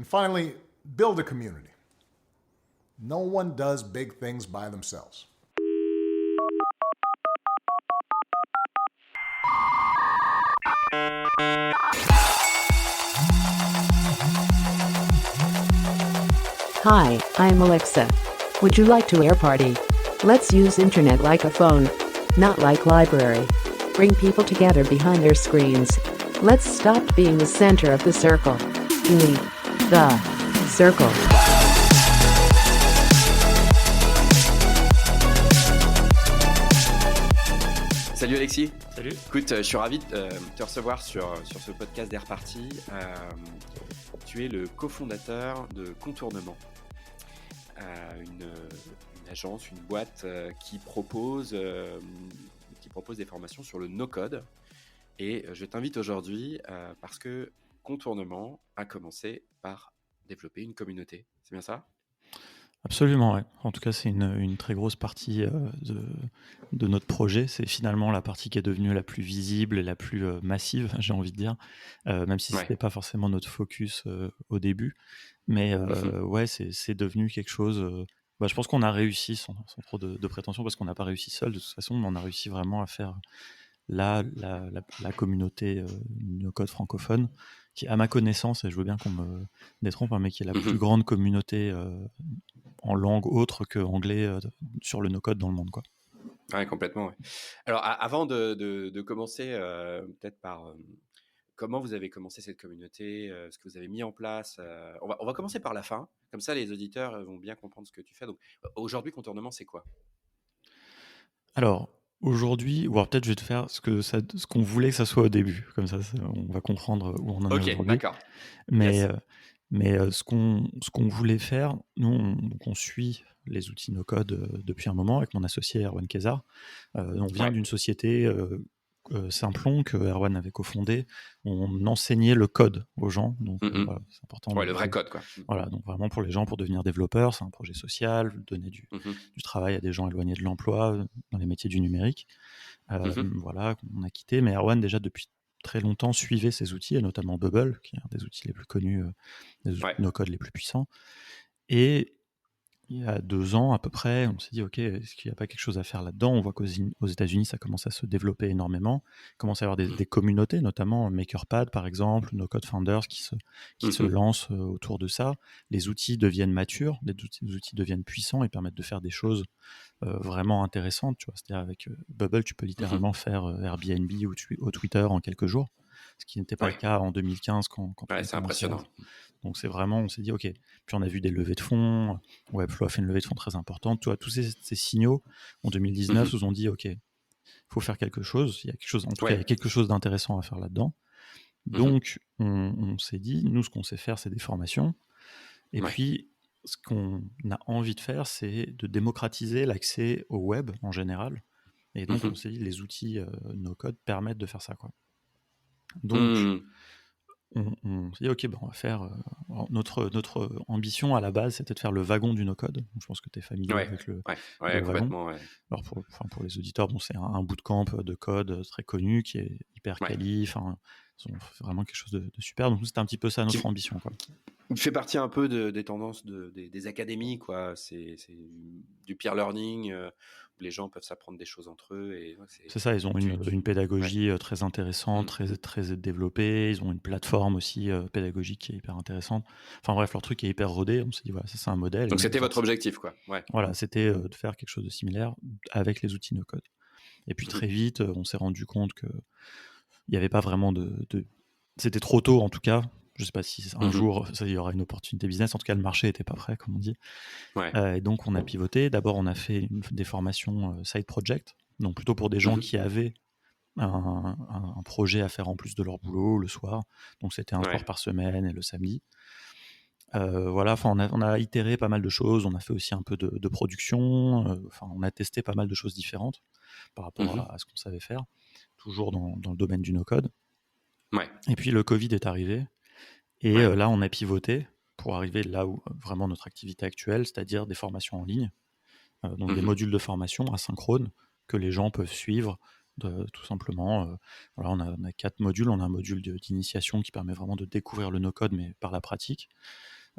And finally, build a community. No one does big things by themselves. Hi, I'm Alexa. Would you like to air party? Let's use internet like a phone, not like library. Bring people together behind their screens. Let's stop being the center of the circle. Be the circle. Salut Alexis. Salut. Écoute, je suis ravi de te recevoir sur ce podcast d'Air Party. Tu es le cofondateur de Contournement, une agence, une boîte qui propose des formations sur le no-code. Et je t'invite aujourd'hui parce que Contournement a commencé par développer une communauté. C'est bien ça ? Absolument, ouais. En tout cas, c'est une très grosse partie de notre projet. C'est finalement la partie qui est devenue la plus visible et la plus massive, j'ai envie de dire, même si ce n'était pas forcément notre focus au début. Mais ouais, c'est devenu quelque chose... je pense qu'on a réussi, sans trop de prétention, parce qu'on n'a pas réussi seul de toute façon, mais on a réussi vraiment à faire la communauté no-code francophone, qui, à ma connaissance, et je veux bien qu'on me détrompe, mais qui est la plus grande communauté en langue autre que anglais sur le no-code dans le monde, quoi. Ouais, complètement. Ouais. Alors, avant de commencer, peut-être par comment vous avez commencé cette communauté, ce que vous avez mis en place. On va commencer par la fin. Comme ça, les auditeurs vont bien comprendre ce que tu fais. Donc, aujourd'hui, Contournement, c'est quoi ? Alors, aujourd'hui, ou alors peut-être je vais te faire ce qu'on voulait que ça soit au début. Comme ça, on va comprendre où on en est aujourd'hui. Ok, d'accord. Mais, Yes. ce qu'on voulait faire, nous, on suit les outils no-code depuis un moment avec mon associé Erwan Kézard. On vient d'une société Simplon que Erwan avait cofondée. On enseignait le code aux gens, donc voilà, c'est important. Ouais, le vrai code, quoi. Voilà, donc vraiment pour les gens, pour devenir développeurs, c'est un projet social, donner du travail à des gens éloignés de l'emploi dans les métiers du numérique. Voilà, on a quitté, mais Erwan déjà depuis très longtemps suivait ces outils, et notamment Bubble, qui est un des outils les plus connus, des outils no-code les plus puissants. Et il y a 2 ans à peu près, on s'est dit, OK, est-ce qu'il n'y a pas quelque chose à faire là-dedans ? On voit qu'aux États-Unis, ça commence à se développer énormément. Il commence à y avoir des communautés, notamment MakerPad, par exemple, No Code Founders qui se lancent autour de ça. Les outils deviennent matures, les outils deviennent puissants et permettent de faire des choses vraiment intéressantes. Tu vois. C'est-à-dire avec Bubble, tu peux littéralement faire Airbnb ou Twitter en quelques jours, ce qui n'était pas le cas en 2015 quand c'est impressionnant. Donc c'est vraiment, on s'est dit, OK. Puis on a vu des levées de fonds. Webflow a fait une levée de fonds très importante. Tu vois, tous ces signaux en 2019 nous ont dit, OK, il faut faire quelque chose. Il y a quelque chose, en tout cas, il y a quelque chose d'intéressant à faire là-dedans. Donc on s'est dit, nous, ce qu'on sait faire, c'est des formations. Et puis, ce qu'on a envie de faire, c'est de démocratiser l'accès au web en général. Et donc on s'est dit, les outils no-code permettent de faire ça, quoi. Donc on s'est dit, OK, on va faire... notre ambition à la base, c'était de faire le wagon du no-code. Je pense que tu es familier avec le complètement, wagon. Alors pour les auditeurs, c'est un bootcamp de code très connu qui est hyper quali. Ils ont fait vraiment quelque chose de super. Donc c'était un petit peu ça notre ambition, quoi. Il fait partie un peu des tendances des académies, quoi. C'est du peer learning où les gens peuvent s'apprendre des choses entre eux. Et, c'est ça, ils ont une pédagogie très intéressante, très développée. Ils ont une plateforme aussi pédagogique qui est hyper intéressante. Enfin bref, leur truc est hyper rodé. On s'est dit, voilà, ça c'est un modèle. Donc c'était votre objectif, quoi. Voilà, c'était de faire quelque chose de similaire avec les outils no-code. Et puis très vite, on s'est rendu compte qu'il n'y avait pas vraiment C'était trop tôt en tout cas. Je ne sais pas si un jour il y aura une opportunité business. En tout cas, le marché n'était pas prêt, comme on dit. Et donc, on a pivoté. D'abord, on a fait des formations side project, donc plutôt pour des gens qui avaient un projet à faire en plus de leur boulot le soir. Donc, c'était un soir par semaine et le samedi. Voilà, on a itéré pas mal de choses. On a fait aussi un peu de production. On a testé pas mal de choses différentes par rapport à ce qu'on savait faire, toujours dans le domaine du no-code. Et puis, le Covid est arrivé. Et là, on a pivoté pour arriver là où vraiment notre activité actuelle, c'est-à-dire des formations en ligne, donc des modules de formation asynchrones que les gens peuvent suivre tout simplement. Voilà, on a 4 modules. On a un module d'initiation qui permet vraiment de découvrir le no-code, mais par la pratique.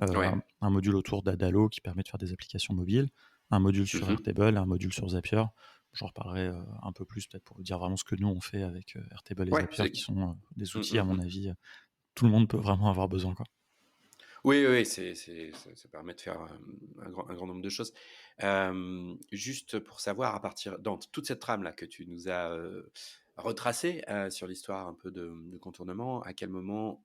Ouais. Un module autour d'Adalo qui permet de faire des applications mobiles. Un module sur Airtable, un module sur Zapier. J'en reparlerai un peu plus peut-être pour vous dire vraiment ce que nous on fait avec Airtable et Ouais, Zapier, c'est- qui sont des outils, à mon avis, tout le monde peut vraiment avoir besoin, quoi. Oui, oui, ça permet de faire un grand nombre de choses. Juste pour savoir, à partir dans toute cette trame-là que tu nous as retracée sur l'histoire un peu de contournement, à quel moment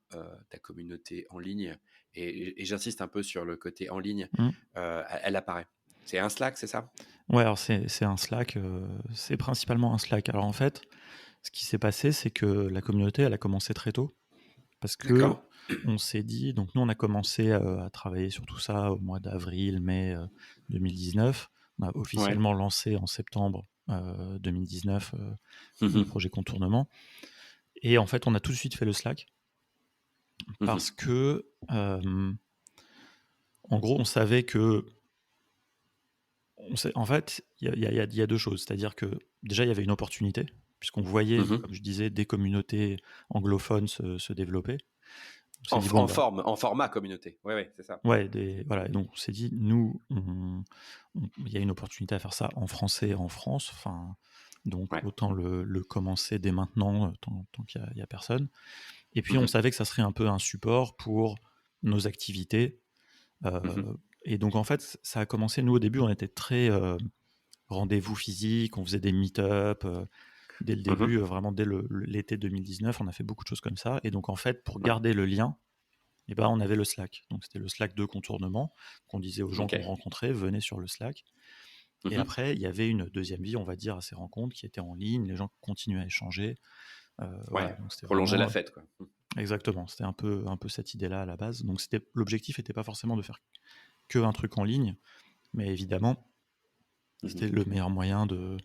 ta communauté en ligne, et j'insiste un peu sur le côté en ligne, Mm. elle apparaît. C'est un Slack, c'est ça? Ouais, alors c'est un Slack, c'est principalement un Slack. Alors en fait, ce qui s'est passé, c'est que la communauté, elle a commencé très tôt, parce que D'accord. on s'est dit, donc nous on a commencé à travailler sur tout ça au mois d'avril, mai 2019. On a officiellement lancé en septembre 2019 le projet Contournement. Et en fait, on a tout de suite fait le Slack, parce que, en gros, on savait que... En fait, il y a deux choses. C'est-à-dire que déjà, il y avait une opportunité, puisqu'on voyait, comme je disais, des communautés anglophones se développer. On s'est dit, bon, En format communauté. Oui, c'est ça. ouais, voilà. Et donc, on s'est dit, nous, il y a une opportunité à faire ça en français en France. Enfin, donc, autant le commencer dès maintenant, tant qu'il n'y a personne. Et puis, on savait que ça serait un peu un support pour nos activités. Et donc, en fait, ça a commencé, nous, au début, on était très rendez-vous physique, on faisait des meet-up. Dès le début, vraiment dès l'été 2019, on a fait beaucoup de choses comme ça. Et donc, en fait, pour garder le lien, et ben, on avait le Slack. Donc, c'était le Slack de contournement qu'on disait aux gens qu'on rencontrait, venez sur le Slack. Et après, il y avait une deuxième vie, on va dire, à ces rencontres qui étaient en ligne. Les gens continuaient à échanger. Voilà, donc c'était prolonger vraiment... la fête, quoi. Exactement, c'était un peu cette idée-là à la base. Donc, l'objectif n'était pas forcément de faire que un truc en ligne, mais évidemment, c'était le meilleur moyen de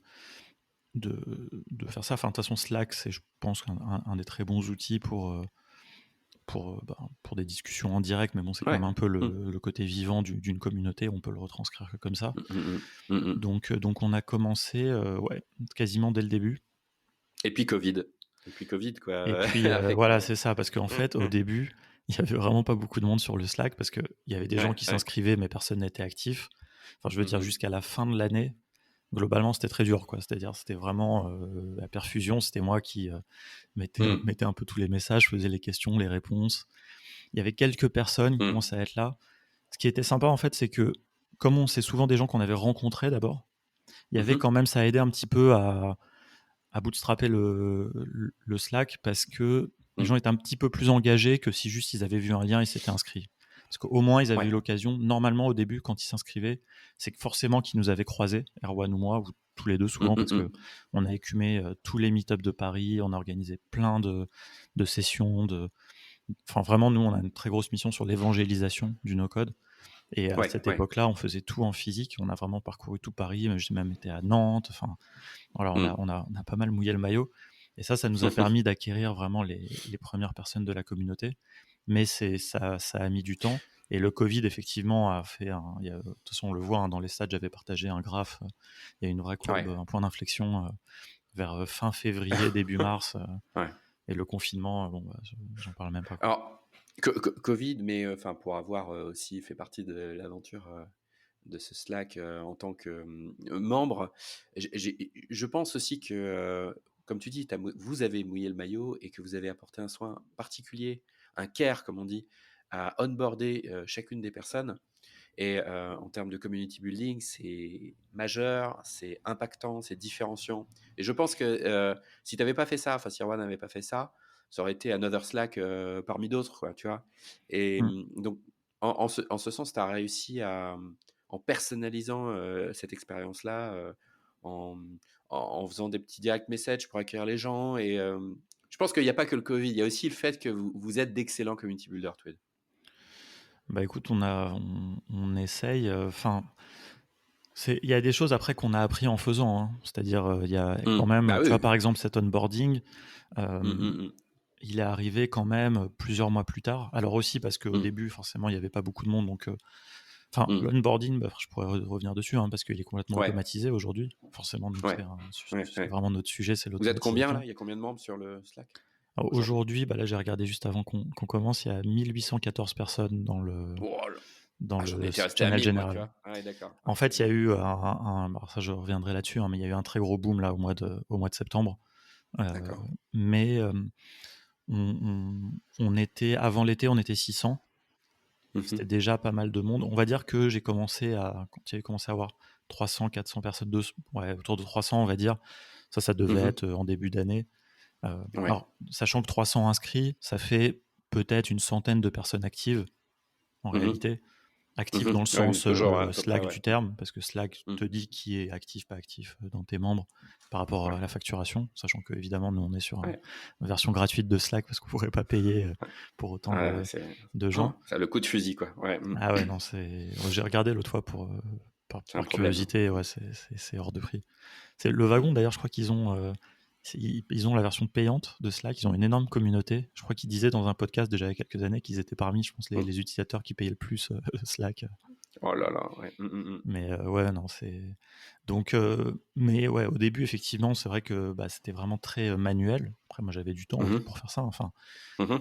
faire ça. Enfin, de toute façon, Slack, c'est, je pense, un des très bons outils pour des discussions en direct, mais bon, c'est quand même un peu le côté vivant d'une communauté, on peut le retranscrire que comme ça. Donc, on a commencé quasiment dès le début. Et puis Covid, quoi. Et puis, voilà, c'est ça, parce qu'en fait, au début, il n'y avait vraiment pas beaucoup de monde sur le Slack, parce qu'il y avait des gens qui s'inscrivaient, mais personne n'était actif. Enfin, je veux dire, jusqu'à la fin de l'année, globalement, c'était très dur, quoi. C'est-à-dire, c'était vraiment la perfusion. C'était moi qui mettais un peu tous les messages, faisais les questions, les réponses. Il y avait quelques personnes qui commençaient à être là. Ce qui était sympa, en fait, c'est que, comme c'est souvent des gens qu'on avait rencontrés d'abord, il y avait quand même, ça aidait un petit peu à bootstrapper le Slack, parce que les gens étaient un petit peu plus engagés que si juste ils avaient vu un lien et s'étaient inscrits. Parce qu'au moins, ils avaient eu l'occasion. Normalement, au début, quand ils s'inscrivaient, c'est que forcément qu'ils nous avaient croisés, Erwan ou moi, ou tous les deux souvent, parce qu'on a écumé tous les meet-ups de Paris, on a organisé plein de sessions. Enfin, vraiment, nous, on a une très grosse mission sur l'évangélisation du no-code. Et à cette époque-là, on faisait tout en physique. On a vraiment parcouru tout Paris. J'ai même été à Nantes. Enfin, voilà, on a pas mal mouillé le maillot. Et ça nous a permis d'acquérir vraiment les premières personnes de la communauté. Mais ça a mis du temps. Et le Covid, effectivement, a fait de toute façon, on le voit dans les stats, j'avais partagé un graphe. Il y a une vraie courbe, un point d'inflexion vers fin février, début mars. Et le confinement, bon, j'en parle même pas, quoi. Alors, Covid, mais pour avoir aussi fait partie de l'aventure de ce Slack en tant que membre, je pense aussi que, comme tu dis, vous avez mouillé le maillot et que vous avez apporté un soin particulier, un care, comme on dit, à onboarder chacune des personnes. Et en termes de community building, c'est majeur, c'est impactant, c'est différenciant. Et je pense que si tu n'avais pas fait ça, enfin si Erwan n'avait pas fait ça, ça aurait été another Slack parmi d'autres, quoi, tu vois. Et donc, en ce sens, tu as réussi en personnalisant cette expérience-là, en faisant des petits direct messages pour accueillir les gens. Et je pense qu'il n'y a pas que le Covid, il y a aussi le fait que vous êtes d'excellents community builders, tous les deux. Bah écoute, on essaye. Enfin, il y a des choses après qu'on a appris en faisant, hein. C'est-à-dire, il y a quand même, tu vois, par exemple, cet onboarding, il est arrivé quand même plusieurs mois plus tard. Alors aussi parce qu'au début, forcément, il n'y avait pas beaucoup de monde, donc Enfin, Mm. l'onboarding, je pourrais revenir dessus, hein, parce qu'il est complètement Ouais. automatisé aujourd'hui. Forcément, nous, Ouais. c'est Ouais. vraiment notre sujet, c'est Vous êtes combien là? l'automatisation. Il y a combien de membres sur le Slack Alors, aujourd'hui? aujourd'hui, là, j'ai regardé juste avant qu'on commence, il y a 1814 personnes dans le, Oh là. dans J'en le étais resté à channel 1000 moi, tu général. vois. Ah ouais, d'accord. En fait, il y a eu alors ça, je reviendrai là-dessus, hein, mais il y a eu un très gros boom là au mois de septembre. D'accord. Mais on était, avant l'été, on était 600. C'était déjà pas mal de monde. On va dire que j'ai commencé quand il y avait commencé à avoir 300, 400 personnes, autour de 300, on va dire. Ça devait être en début d'année. Ouais. Alors, sachant que 300 inscrits, ça fait peut-être une centaine de personnes actives, en réalité. Actives dans le Ouais, sens toujours à peu Slack près, ouais. du terme, parce que Slack Mm. te dit qui est actif, pas actif dans tes membres par rapport à la facturation, sachant que évidemment nous on est sur Ouais. une version gratuite de Slack parce qu'on ne pourrait pas payer pour autant Ah, de gens. ça a le coup de fusil, quoi. Ouais. Mm. Ah ouais, non, j'ai regardé l'autre fois C'est un par problème. curiosité, ouais, c'est hors de prix. C'est le wagon d'ailleurs, je crois qu'ils ont ils ont la version payante de Slack, ils ont une énorme communauté. Je crois qu'ils disaient dans un podcast déjà il y a quelques années qu'ils étaient parmi, je pense, les utilisateurs qui payaient le plus Slack. Oh là là, ouais. Mais ouais, non, c'est. Donc, mais ouais, au début, effectivement, c'est vrai que c'était vraiment très manuel. Après, moi, j'avais du temps aussi pour faire ça. Enfin,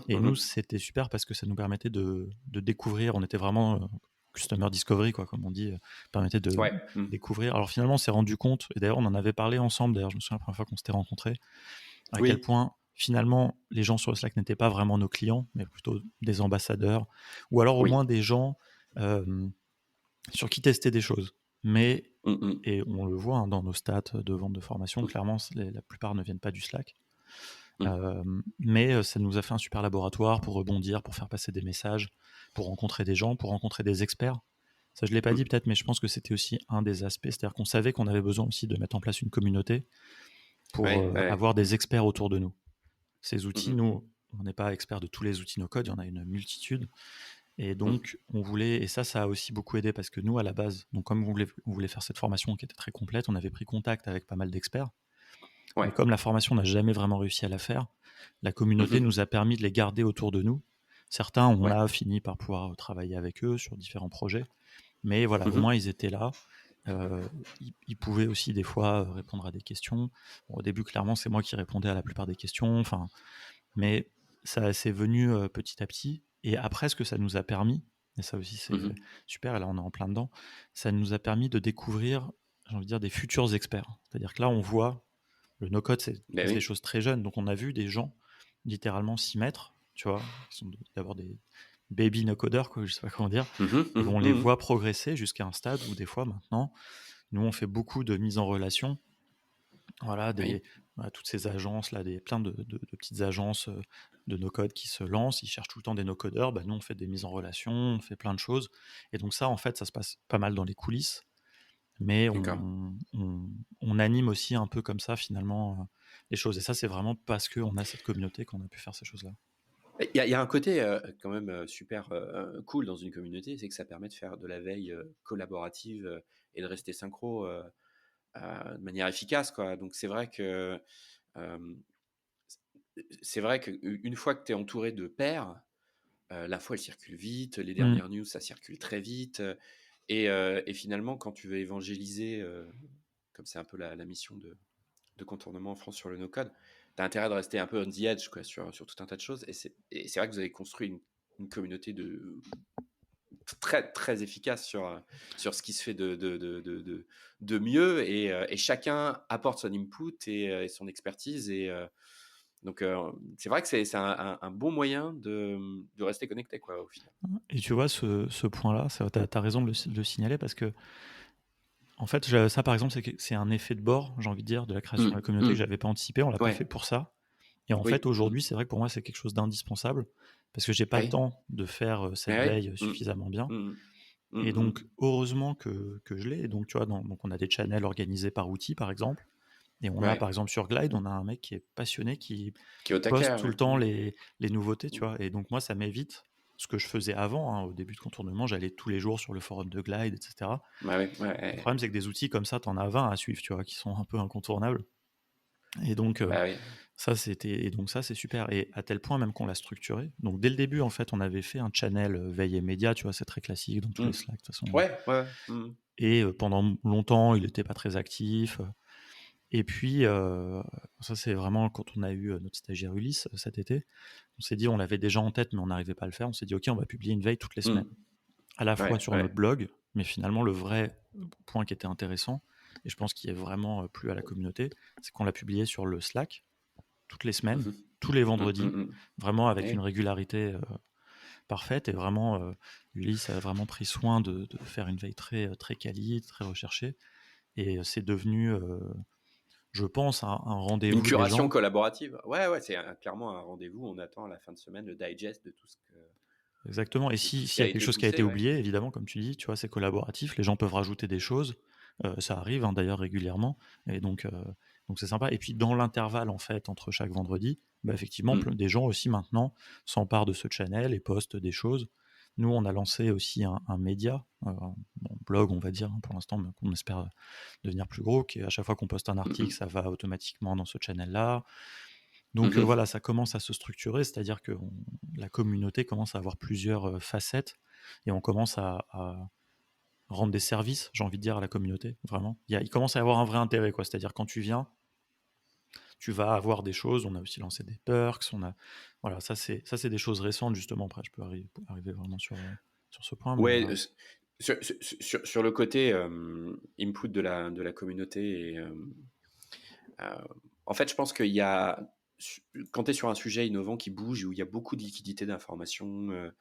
et nous, c'était super parce que ça nous permettait de découvrir. On était vraiment customer discovery, quoi, comme on dit, permettait de Ouais. découvrir. Alors finalement, on s'est rendu compte, et d'ailleurs, on en avait parlé ensemble. D'ailleurs, je me souviens la première fois qu'on s'était rencontrés, à quel Oui. point finalement les gens sur le Slack n'étaient pas vraiment nos clients, mais plutôt des ambassadeurs, ou alors au Oui. moins des gens sur qui tester des choses. Mais, et on le voit dans nos stats de vente de formation, clairement, la plupart ne viennent pas du Slack. Mais ça nous a fait un super laboratoire pour rebondir, pour faire passer des messages, pour rencontrer des gens, pour rencontrer des experts. Ça, je ne l'ai pas dit peut-être, mais je pense que c'était aussi un des aspects. C'est-à-dire qu'on savait qu'on avait besoin aussi de mettre en place une communauté pour avoir des experts autour de nous. Ces outils, nous, on n'est pas experts de tous les outils no-code, il y en a une multitude. Et donc, on voulait, et ça a aussi beaucoup aidé parce que nous, à la base, donc comme on voulait faire cette formation qui était très complète, on avait pris contact avec pas mal d'experts. Ouais. Mais comme la formation n'a jamais vraiment réussi à la faire, la communauté nous a permis de les garder autour de nous. Certains, on a fini par pouvoir travailler avec eux sur différents projets. Mais voilà, au moins, ils étaient là. Ils pouvaient aussi des fois répondre à des questions. Bon, au début, clairement, c'est moi qui répondais à la plupart des questions. Mais ça s'est venu petit à petit. Et après, ce que ça nous a permis, et ça aussi c'est super, et là on est en plein dedans, ça nous a permis de découvrir, j'ai envie de dire, des futurs experts. C'est-à-dire que là, on voit, le no-code, c'est des choses très jeunes. Donc on a vu des gens littéralement s'y mettre, tu vois, qui sont d'abord des baby no-coders, quoi, je sais pas comment dire. Et on les voit progresser jusqu'à un stade où des fois maintenant, nous on fait beaucoup de mise en relation. Voilà, toutes ces agences là, plein de petites agences de no-code qui se lancent, ils cherchent tout le temps des no-codeurs. Nous on fait des mises en relation, on fait plein de choses. Et donc ça, en fait, ça se passe pas mal dans les coulisses, mais on anime aussi un peu comme ça finalement les choses. Et ça, c'est vraiment parce qu'on a cette communauté qu'on a pu faire ces choses-là. Il y a un côté quand même super cool dans une communauté, c'est que ça permet de faire de la veille collaborative et de rester synchro de manière efficace, quoi. Donc c'est vrai que une fois que tu es entouré de pairs, l'info elle circule vite, les dernières news ça circule très vite, et finalement quand tu veux évangéliser, comme c'est un peu la mission de contournement en France sur le no-code, tu as intérêt de rester un peu on the edge, quoi, sur tout un tas de choses, et c'est vrai que vous avez construit une communauté très très efficace sur ce qui se fait de mieux, et chacun apporte son input et son expertise, et donc c'est vrai que c'est un bon moyen de rester connecté, quoi, au final. Et tu vois, ce point-là, tu as raison de le signaler, parce que en fait, ça par exemple, c'est un effet de bord, j'ai envie de dire, de la création de la communauté que j'avais pas anticipé, on l'a pas fait pour ça. Et en fait, aujourd'hui, c'est vrai que pour moi, c'est quelque chose d'indispensable, parce que j'ai pas le temps de faire cette veille suffisamment bien. Et donc, heureusement que je l'ai. Et donc, tu vois, donc on a des channels organisés par outils, par exemple. Et on a, par exemple, sur Glide, on a un mec qui est passionné, qui poste tout le temps les nouveautés, tu vois. Et donc, moi, ça m'évite ce que je faisais avant, au début de contournement, j'allais tous les jours sur le forum de Glide, etc. Le problème, c'est que des outils comme ça, t'en as 20 à suivre, tu vois, qui sont un peu incontournables. Et donc, Ça, et donc ça, c'est super. Et à tel point même qu'on l'a structuré. Donc dès le début, en fait, on avait fait un channel veille et média, tu vois, c'est très classique dans tous les Slack, de toute façon. Ouais, ouais. Mm. Et pendant longtemps, il n'était pas très actif. Et puis, ça, c'est vraiment quand on a eu notre stagiaire Ulysse cet été. On s'est dit, on l'avait déjà en tête, mais on n'arrivait pas à le faire. On s'est dit, OK, on va publier une veille toutes les semaines. À la fois sur notre blog, mais finalement, le vrai point qui était intéressant, et je pense qu'il est vraiment plu à la communauté, c'est qu'on l'a publié sur le Slack toutes les semaines, tous les vendredis, vraiment avec une régularité parfaite. Et vraiment, Ulysse a vraiment pris soin de faire une veille très, très quali, très recherchée. Et c'est devenu, je pense, un rendez-vous. Une curation collaborative. Ouais, c'est clairement un rendez-vous. On attend à la fin de semaine le digest de tout ce que. Exactement. Et s'il y a quelque chose qui a été oublié, évidemment, comme tu dis, tu vois, c'est collaboratif. Les gens peuvent rajouter des choses. Ça arrive d'ailleurs régulièrement. Et donc c'est sympa. Et puis dans l'intervalle, en fait, entre chaque vendredi, effectivement, des gens aussi maintenant s'emparent de ce channel et postent des choses. Nous, on a lancé aussi un média, blog, on va dire, pour l'instant, mais qu'on espère devenir plus gros, qui à chaque fois qu'on poste un article, ça va automatiquement dans ce channel-là. Donc voilà, ça commence à se structurer, c'est-à-dire que la communauté commence à avoir plusieurs facettes et on commence à rendre des services, j'ai envie de dire, à la communauté, vraiment. Il commence à y avoir un vrai intérêt, quoi. C'est-à-dire quand tu viens, tu vas avoir des choses. On a aussi lancé des perks. Voilà, ça c'est des choses récentes, justement. Après, je peux arriver vraiment sur ce point. Ouais, mais sur le côté input de la communauté. Et, en fait, je pense qu'il y a, quand tu es sur un sujet innovant qui bouge, où il y a beaucoup de liquidité d'informations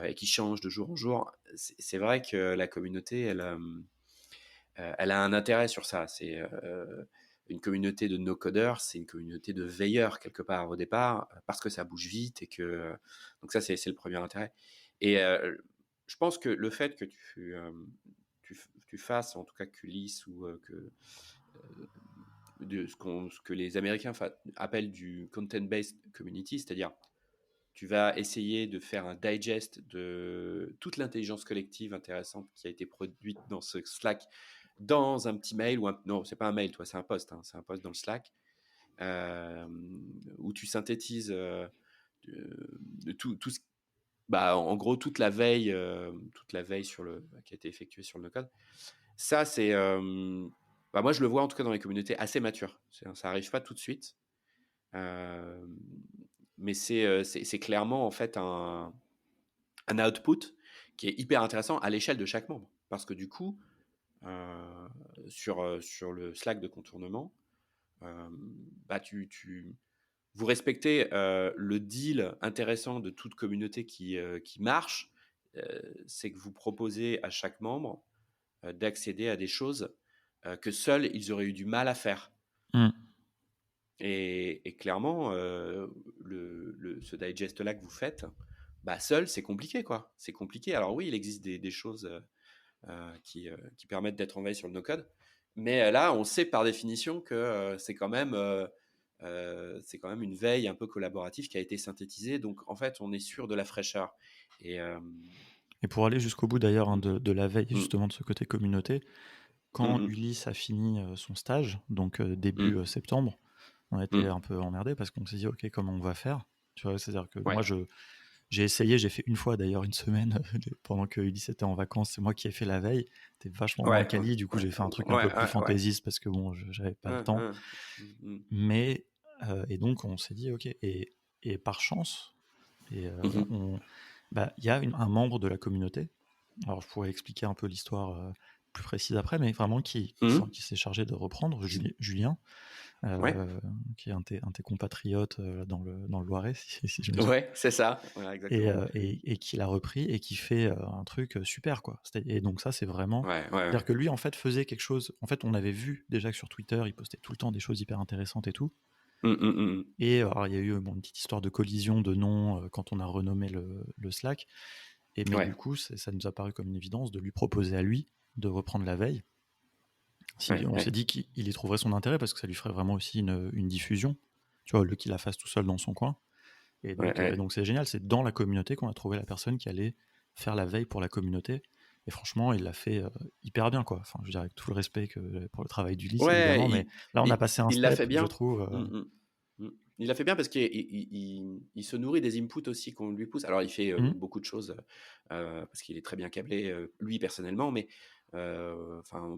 et qui change de jour en jour, c'est vrai que la communauté, elle a un intérêt sur ça. C'est une communauté de no-codeurs, c'est une communauté de veilleurs quelque part au départ, parce que ça bouge vite et que donc ça c'est le premier intérêt. Et je pense que le fait que tu fasses, en tout cas qu'Ulysse ou ce que les Américains appellent du content-based community, c'est-à-dire tu vas essayer de faire un digest de toute l'intelligence collective intéressante qui a été produite dans ce Slack, dans un petit mail non, c'est pas un mail, toi, c'est un post, hein, c'est un post dans le Slack où tu synthétises de tout ce, en gros toute la veille qui a été effectuée sur le no-code. Ça, c'est moi je le vois en tout cas dans les communautés assez matures. Ça arrive pas tout de suite. Mais c'est clairement en fait un output qui est hyper intéressant à l'échelle de chaque membre. Parce que du coup, sur le Slack de contournement, vous respectez le deal intéressant de toute communauté qui marche, c'est que vous proposez à chaque membre d'accéder à des choses que seuls ils auraient eu du mal à faire. Et clairement, ce digest-là que vous faites, seul, c'est compliqué, quoi. C'est compliqué. Alors oui, il existe des choses qui permettent d'être en veille sur le no-code, mais là, on sait par définition que c'est quand même une veille un peu collaborative qui a été synthétisée. Donc, en fait, on est sûr de la fraîcheur. Et pour aller jusqu'au bout, d'ailleurs, de la veille, justement, de ce côté communauté, quand Ulysse a fini son stage, donc début septembre, on a été un peu emmerdés parce qu'on s'est dit, OK, comment on va faire? Tu vois, c'est-à-dire que moi, j'ai essayé, j'ai fait une fois d'ailleurs une semaine pendant que Ulysse était en vacances, c'est moi qui ai fait la veille, c'était vachement moins quali, du coup j'ai fait un truc un peu plus fantaisiste parce que bon, j'avais pas le temps. Mais, et donc on s'est dit, OK, et par chance, il y a un membre de la communauté, alors je pourrais expliquer un peu l'histoire plus précise après, mais vraiment qui s'est chargé de reprendre, Julien, qui est un de tes compatriotes dans le Loiret, si je me souviens. Ouais, c'est ça. Voilà, exactement. Et qui l'a repris et qui fait un truc super, quoi. Et donc ça, c'est vraiment... C'est-à-dire que lui, en fait, faisait quelque chose... En fait, on avait vu déjà que sur Twitter, il postait tout le temps des choses hyper intéressantes et tout. Et alors, il y a eu une petite histoire de collision de noms quand on a renommé le Slack. Mais du coup, ça nous a paru comme une évidence de lui proposer à lui de reprendre la veille. On s'est dit qu'il y trouverait son intérêt parce que ça lui ferait vraiment aussi une diffusion, tu vois, au lieu qu'il la fasse tout seul dans son coin. Et donc c'est génial, c'est dans la communauté qu'on a trouvé la personne qui allait faire la veille pour la communauté. Et franchement, il l'a fait hyper bien, quoi. Enfin, je dirais avec tout le respect pour le travail d'Ulysse, évidemment, mais là on a passé un step, fait bien. je trouve. Il a fait bien parce qu'il se nourrit des inputs aussi qu'on lui pousse. Alors, il fait Mmh. beaucoup de choses parce qu'il est très bien câblé, lui personnellement, mais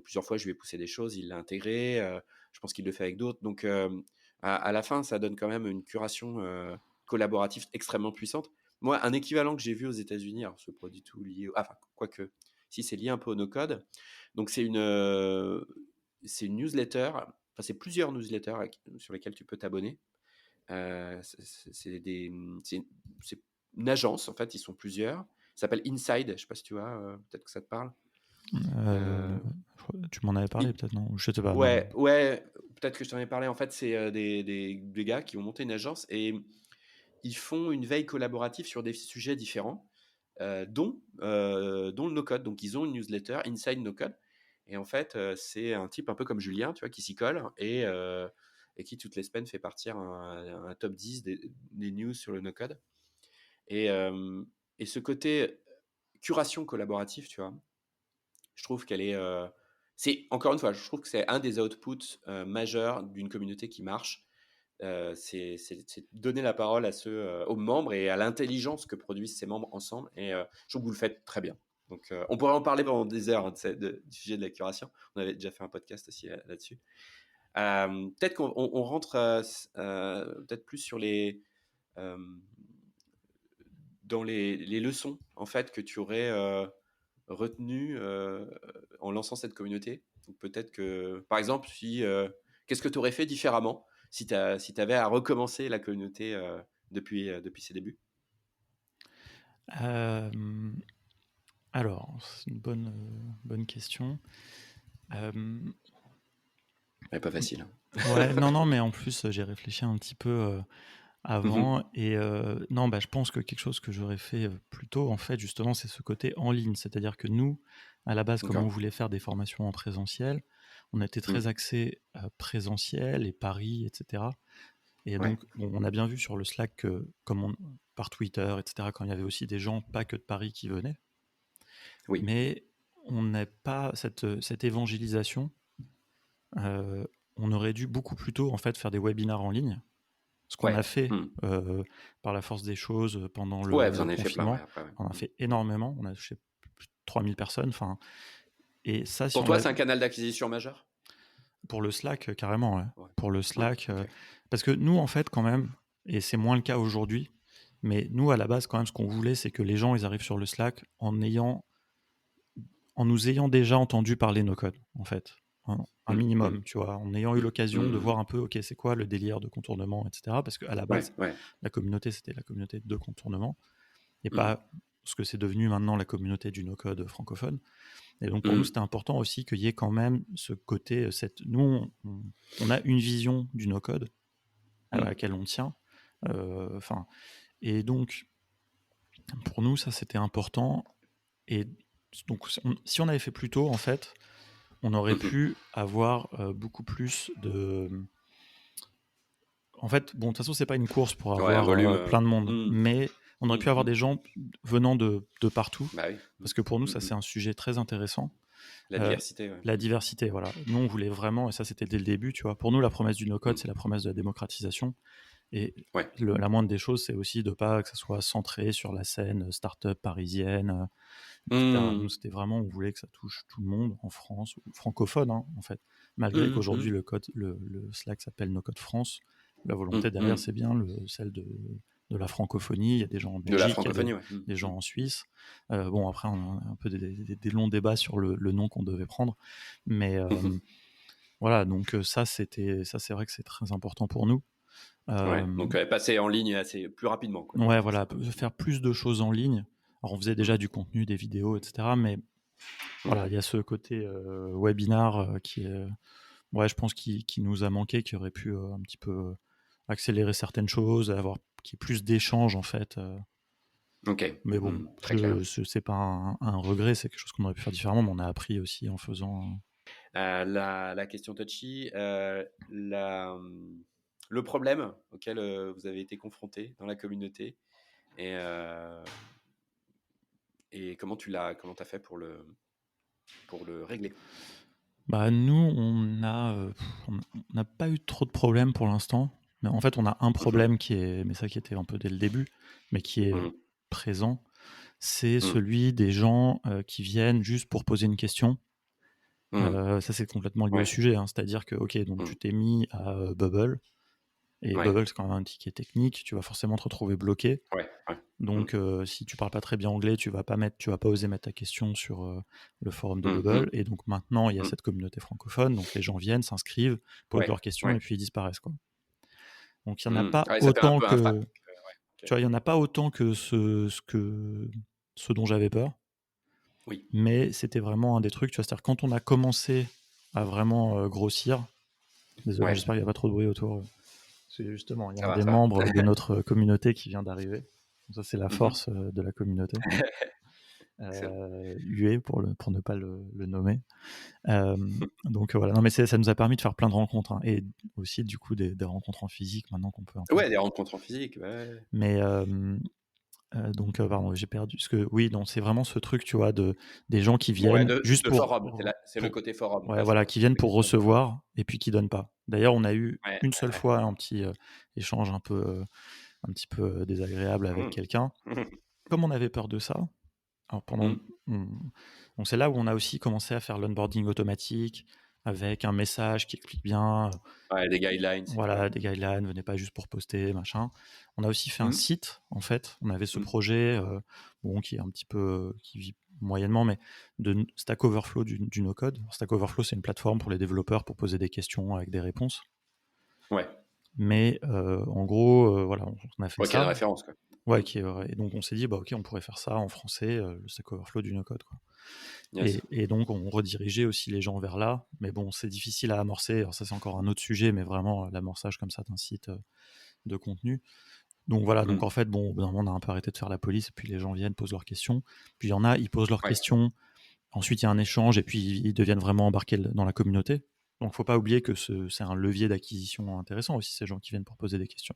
plusieurs fois, je lui ai poussé des choses, il l'a intégré. Je pense qu'il le fait avec d'autres. Donc, à la fin, ça donne quand même une curation collaborative extrêmement puissante. Moi, un équivalent que j'ai vu aux États-Unis, alors ce n'est pas du tout lié, enfin, quoique, si c'est lié un peu au no-code. Donc, c'est une newsletter, enfin, c'est plusieurs newsletters sur lesquelles tu peux t'abonner. C'est une agence, en fait, ils sont plusieurs. Ça s'appelle Inside, je ne sais pas si tu vois, peut-être que ça te parle. Euh, Tu m'en avais parlé I- peut-être, non? Je sais pas, mais ouais, peut-être que je t'en ai parlé. En fait, c'est des gars qui ont monté une agence et ils font une veille collaborative sur des sujets différents, dont le no-code. Donc, ils ont une newsletter, Inside No-Code. Et en fait, c'est un type un peu comme Julien, tu vois, qui s'y colle et qui, toutes les semaines, fait partir un top 10 des news sur le no-code. Et, euh, et ce côté curation collaborative, tu vois, je trouve qu'elle est. Encore une fois, je trouve que c'est un des outputs majeurs d'une communauté qui marche. C'est donner la parole aux membres et à l'intelligence que produisent ces membres ensemble. Et je trouve que vous le faites très bien. Donc, on pourrait en parler pendant des heures du sujet de la curation. On avait déjà fait un podcast aussi là-dessus. Peut-être qu'on rentre peut-être plus sur euh, dans les leçons en fait que tu aurais retenues en lançant cette communauté. Donc, peut-être que, par exemple, qu'est-ce que tu aurais fait différemment si tu avais à recommencer la communauté depuis ses débuts? Euh, alors, c'est une bonne question. Euh, Ouais, pas facile. Hein. ouais, non, mais en plus, j'ai réfléchi un petit peu Mhm. avant et non, bah, je pense que quelque chose que j'aurais fait plus tôt, en fait, justement, c'est ce côté en ligne. C'est-à-dire que nous, à la base, comme on D'accord. voulait faire des formations en présentiel, on était très Mhm. axé présentiel et Paris, etc. Et Ouais. donc, bon, on a bien vu sur le Slack que, par Twitter, etc., quand il y avait aussi des gens, pas que de Paris, qui venaient, Oui. mais on n'a pas cette évangélisation. Euh, on aurait dû beaucoup plus tôt, en fait, faire des webinars en ligne, ce qu'on a Ouais. fait Mhm. par la force des choses pendant Ouais, vous le en avez fait plein, ouais, confinement. après. Ouais. On a Mhm. fait énormément, on a touché plus de 3000 personnes. Et ça, si Pour on toi, l'a c'est un canal d'acquisition majeur? pour le Slack, carrément, ouais. Ouais. Pour le Ouais, Slack, ok. parce que nous, en fait, quand même, et c'est moins le cas aujourd'hui, mais nous, à la base, quand même, ce qu'on voulait, c'est que les gens, ils arrivent sur le Slack en nous ayant déjà entendu parler no code, en fait. Un Mhm. minimum, Mhm. tu vois, en ayant eu l'occasion de Mhm. voir un peu, ok, c'est quoi le délire de contournement, etc. Parce qu'à la Ouais, base, ouais. la communauté, c'était la communauté de contournement, et Mhm. pas ce que c'est devenu maintenant la communauté du no-code francophone. Et donc pour nous, Mhm. c'était important aussi qu'il y ait quand même ce côté, nous, on a une vision du no-code à Mhm. laquelle on tient. Enfin, et donc, pour nous, ça, c'était important. Et donc, si on avait fait plus tôt, en fait, on aurait Mhm. pu avoir beaucoup plus de. En fait, bon, de toute façon, c'est pas une course pour Ouais, un avoir volume. plein de monde, Mhm. mais on aurait pu avoir Mhm. des gens venant de partout, Bah oui. parce que pour nous, ça, Mhm. c'est un sujet très intéressant. La diversité, ouais. La diversité, voilà. Nous, on voulait vraiment, et ça, c'était dès le début, tu vois. Pour nous, la promesse du no-code, Mhm. c'est la promesse de la démocratisation. Et Ouais. la moindre des choses, c'est aussi de pas que ça soit centré sur la scène start-up parisienne, etc. Nous, Mhm. c'était vraiment, on voulait que ça touche tout le monde en France, ou francophone, hein, en fait. Malgré Mhm. qu'aujourd'hui, Mhm. le Slack s'appelle No Code France, la volonté Mhm. derrière, Mhm. c'est bien celle de la francophonie. Il y a des gens en De la Belgique, il y a francophonie, ouais. des gens Mhm. en Suisse. Bon, après, on a un peu des longs débats sur le nom qu'on devait prendre. Mais Mhm. voilà, donc ça, c'est vrai que c'est très important pour nous. Ouais. Euh, Donc, passer en ligne assez plus rapidement, quoi. Ouais, C'est ça voilà, ton but. faire plus de choses en ligne. Alors, on faisait déjà Mhm. du contenu, des vidéos, etc. Mais Mhm. voilà, il y a ce côté webinar qui est, ouais, je pense, qui nous a manqué, qui aurait pu un petit peu accélérer certaines choses, avoir qui est plus d'échanges en fait. Ok. Mais bon, Mhm. Très clair. c'est pas un regret, c'est quelque chose qu'on aurait pu faire différemment, mais on a appris aussi en faisant. La question touchy, le problème auquel vous avez été confronté dans la communauté et, euh, et comment t'as fait pour le régler? Bah, nous, on n'a pas eu trop de problèmes pour l'instant. Mais en fait, on a un problème mais ça qui était un peu dès le début, mais qui est Mhm. présent, c'est Mhm. celui des gens qui viennent juste pour poser une question. Mhm. Ça, c'est complètement lié au Ouais. sujet, hein. C'est-à-dire que, ok, donc tu Mhm. t'es mis à Bubble, et Ouais. Bubble, c'est quand même un outil qui est technique, tu vas forcément te retrouver bloqué. Ouais. Ouais. Donc, Mhm. si tu parles pas très bien anglais, tu vas pas oser mettre ta question sur le forum de Bubble. Mhm. Et donc maintenant, il y a Mhm. cette communauté francophone, donc les gens viennent, s'inscrivent, posent Ouais. leurs questions et Ouais. puis ils disparaissent, quoi. Donc il y en a Mhm. pas Ouais, ça fait un autant peu un que, fac. tu Ok. vois, il y en a pas autant que ce dont j'avais peur, Oui. mais c'était vraiment un des trucs, tu vois, c'est-à-dire quand on a commencé à vraiment grossir. Désolé, Ouais. j'espère qu'il n'y a pas trop de bruit autour. C'est justement, il y a Ça un va, des ça va. membres de notre communauté qui vient d'arriver. Donc ça, c'est la Mhm. force de la communauté. Excellent. Hué pour ne pas le nommer. Donc voilà, non mais ça nous a permis de faire plein de rencontres, hein, et aussi du coup des rencontres en physique maintenant qu'on peut un peu. Ouais, des rencontres en physique. Ouais. Mais donc pardon, j'ai perdu. Parce que oui, donc c'est vraiment ce truc, tu vois, des gens qui Ouais, viennent juste de forum. C'est le pour côté forum, ouais, quoi. voilà, C'est qui poser viennent des pour questions pour. recevoir et puis qui donnent pas. D'ailleurs, on a eu Ouais, une ouais, seule ouais. fois un petit échange un petit peu désagréable avec Mhm. quelqu'un. Comme on avait peur de ça, alors Mhm. donc c'est là où on a aussi commencé à faire l'onboarding automatique avec un message qui explique bien, Ouais, des guidelines et tout, ouais. voilà, des guidelines, venez pas juste pour poster, machin. On a aussi fait un Mhm. site, en fait. On avait ce Mhm. projet, bon, qui est un petit peu, qui vit moyennement, mais de Stack Overflow du no-code. Stack Overflow, c'est une plateforme pour les développeurs pour poser des questions avec des réponses. Ouais. Mais en gros, voilà, on a fait Ouais, quelle ça. référence, quoi. Ouais, Mhm. et donc on s'est dit, bah ok, on pourrait faire ça en français, le Stack Overflow du no-code, quoi. Yes. Et donc on redirigeait aussi les gens vers là, mais bon, c'est difficile à amorcer. Alors ça, c'est encore un autre sujet, mais vraiment l'amorçage comme ça d'un site de contenu. Donc voilà, donc en Mhm. fait, bon, au bout d'un moment, on a un peu arrêté de faire la police, et puis les gens viennent, posent leurs questions. Puis il y en a, ils posent leurs Ouais. questions, ensuite il y a un échange, et puis ils deviennent vraiment embarqués dans la communauté. Donc faut pas oublier que c'est un levier d'acquisition intéressant aussi, ces gens qui viennent pour poser des questions.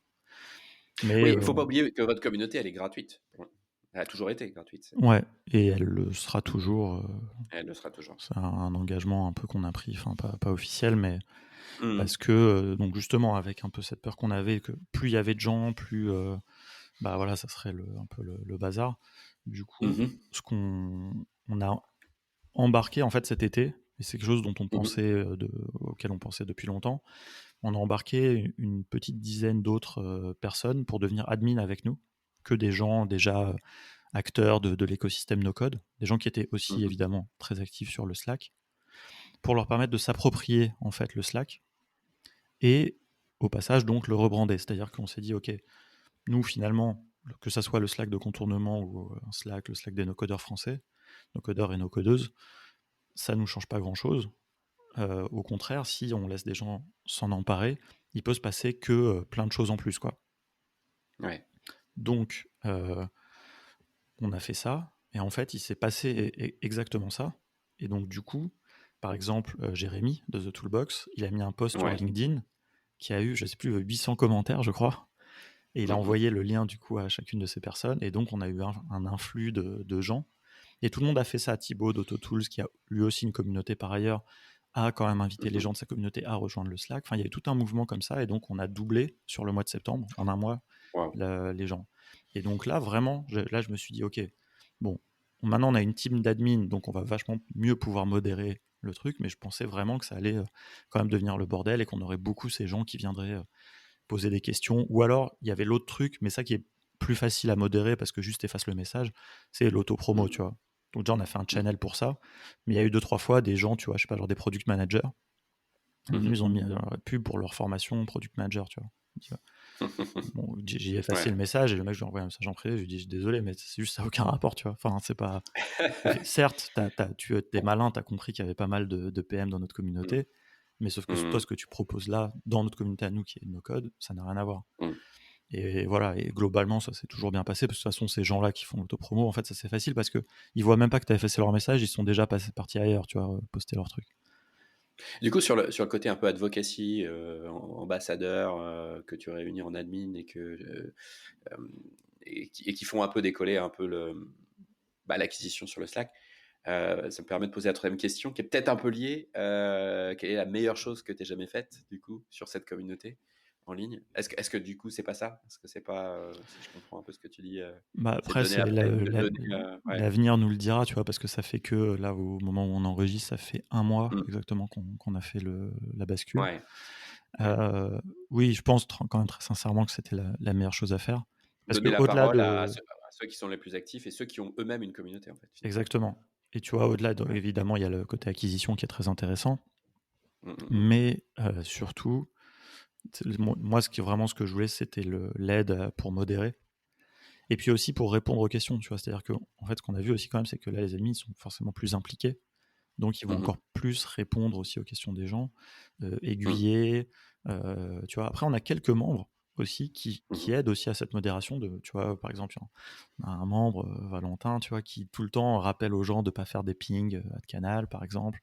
Mais Oui, il faut pas oublier que votre communauté, elle est gratuite. Ouais. Elle a toujours été gratuite. ouais, et elle le sera toujours. Elle le sera toujours. C'est un engagement un peu qu'on a pris, enfin pas officiel, mais Mhm. parce que donc justement avec un peu cette peur qu'on avait que plus il y avait de gens, plus bah voilà, ça serait un peu le bazar. Du coup, Mhm. ce qu'on a embarqué en fait cet été, et c'est quelque chose dont on Mhm. pensait auquel on pensait depuis longtemps, on a embarqué une petite dizaine d'autres personnes pour devenir admin avec nous, que des gens déjà acteurs de l'écosystème no code, des gens qui étaient aussi Mhm. évidemment très actifs sur le Slack, pour leur permettre de s'approprier en fait le Slack et au passage donc le rebrander. C'est-à-dire qu'on s'est dit, ok, nous finalement, que ça soit le Slack de contournement ou un Slack, le Slack des no-codeurs français, no-codeurs et no-codeuses, ça nous change pas grand-chose. Au contraire, si on laisse des gens s'en emparer, il peut se passer que plein de choses en plus, quoi. Ouais. Donc, on a fait ça, et en fait, il s'est passé exactement ça. Et donc, du coup, par exemple, Jérémy de The Toolbox, il a mis un post sur Ouais. LinkedIn qui a eu, je sais plus, 800 commentaires, je crois. Et il a Mhm. envoyé le lien du coup à chacune de ces personnes. Et donc on a eu un influx de gens. Et tout le monde a fait ça. Thibaut d'AutoTools, qui a lui aussi une communauté par ailleurs, a quand même invité les Mhm. gens de sa communauté à rejoindre le Slack. Enfin, il y a eu tout un mouvement comme ça. Et donc on a doublé sur le mois de septembre, en un mois, Wow. les gens. Et donc là, vraiment, là je me suis dit, ok, bon, maintenant on a une team d'admin, donc on va vachement mieux pouvoir modérer le truc. Mais je pensais vraiment que ça allait quand même devenir le bordel et qu'on aurait beaucoup ces gens qui viendraient poser des questions. Ou alors, il y avait l'autre truc, mais ça qui est plus facile à modérer parce que juste efface le message, c'est l'auto-promo, Mhm. tu vois. Donc déjà, on a fait un Mhm. channel pour ça, mais il y a eu 2-3 fois des gens, tu vois, je sais pas, genre des product managers, Mhm. ils ont mis la pub pour leur formation product manager, tu vois. Bon, j'ai effacé Ouais. le message et le mec, je lui ai envoyé un message en privé, je lui ai dit désolé, mais c'est juste ça n'a aucun rapport, tu vois. Enfin, c'est pas. Certes, tu es malin, tu as compris qu'il y avait pas mal de PM dans notre Mhm. communauté, mais sauf que toi, Mhm. ce que tu proposes là, dans notre communauté à nous, qui est no code, ça n'a rien à voir. Mhm. Et voilà, et globalement, ça s'est toujours bien passé, parce que de toute façon, ces gens-là qui font l'autopromo, en fait, ça c'est facile parce que ils voient même pas que tu as effacé leur message, ils sont déjà partis ailleurs, tu vois, poster leur truc. Du coup, sur le côté un peu advocacy, ambassadeur, que tu réunis en admin euh, et qui font un peu décoller un peu l'acquisition sur le Slack, ça me permet de poser la troisième question, qui est peut-être un peu liée. Quelle est la meilleure chose que tu aies jamais faite, du coup, sur cette communauté? en ligne. Est-ce que du coup, c'est pas ça? Est-ce que c'est pas, si je comprends un peu ce que tu dis, Bah, c'est de après, donner c'est après de donner, ouais. l'avenir nous le dira, tu vois, parce que ça fait que là, au moment où on enregistre, ça fait un mois Mmh. exactement qu'on a fait la bascule. Ouais, ouais. Oui, je pense quand même très sincèrement que c'était la meilleure chose à faire. Parce que Donner la au-delà parole de... à ceux qui sont les plus actifs et ceux qui ont eux-mêmes une communauté, en fait, finalement. Exactement. Et tu vois, au-delà, Ouais. évidemment, il y a le côté acquisition qui est très intéressant, Mmh, mmh, mmh. mais surtout, moi, vraiment ce que je voulais, c'était l'aide pour modérer. Et puis aussi pour répondre aux questions, tu vois. C'est-à-dire que, en fait, ce qu'on a vu aussi quand même, c'est que là, les admins sont forcément plus impliqués. Donc, ils vont Mmh mh. encore plus répondre aussi aux questions des gens, Mmh. aiguiller. Tu vois. Après, on a quelques membres aussi Mmh qui mh. aident aussi à cette modération. Tu vois, par exemple, on a un membre, Valentin, tu vois, qui tout le temps rappelle aux gens de ne pas faire des pings à Canal, par exemple,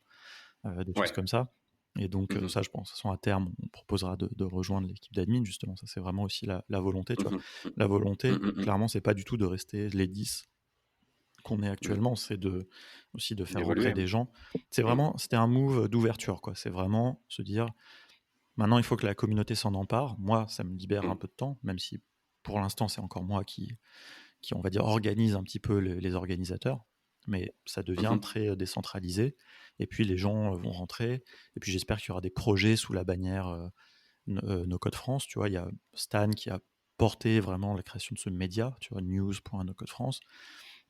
des choses Ouais. comme ça. Et donc, Mmh mh. ça, je pense, de toute façon, à terme, on proposera de rejoindre l'équipe d'admin, justement. Ça, c'est vraiment aussi la volonté, tu vois. Mmh mh. Mmh. La volonté, Mmh mh, mmh. clairement, c'est pas du tout de rester les 10 qu'on est Mmh. actuellement, c'est aussi de faire rentrer D'évoluer. des gens. Mmh. C'était un move d'ouverture, quoi. C'est vraiment se dire, maintenant, il faut que la communauté s'en empare. Moi, ça me libère un Mmh. peu de temps, même si pour l'instant, c'est encore moi qui, on va dire, organise un petit peu les organisateurs. Mais ça Mmh devient mh. très décentralisé. Et puis, les gens vont rentrer. Et puis, j'espère qu'il y aura des projets sous la bannière No Code France. Tu vois, il y a Stan qui a porté vraiment la création de ce média, tu vois, news.nocodefrance.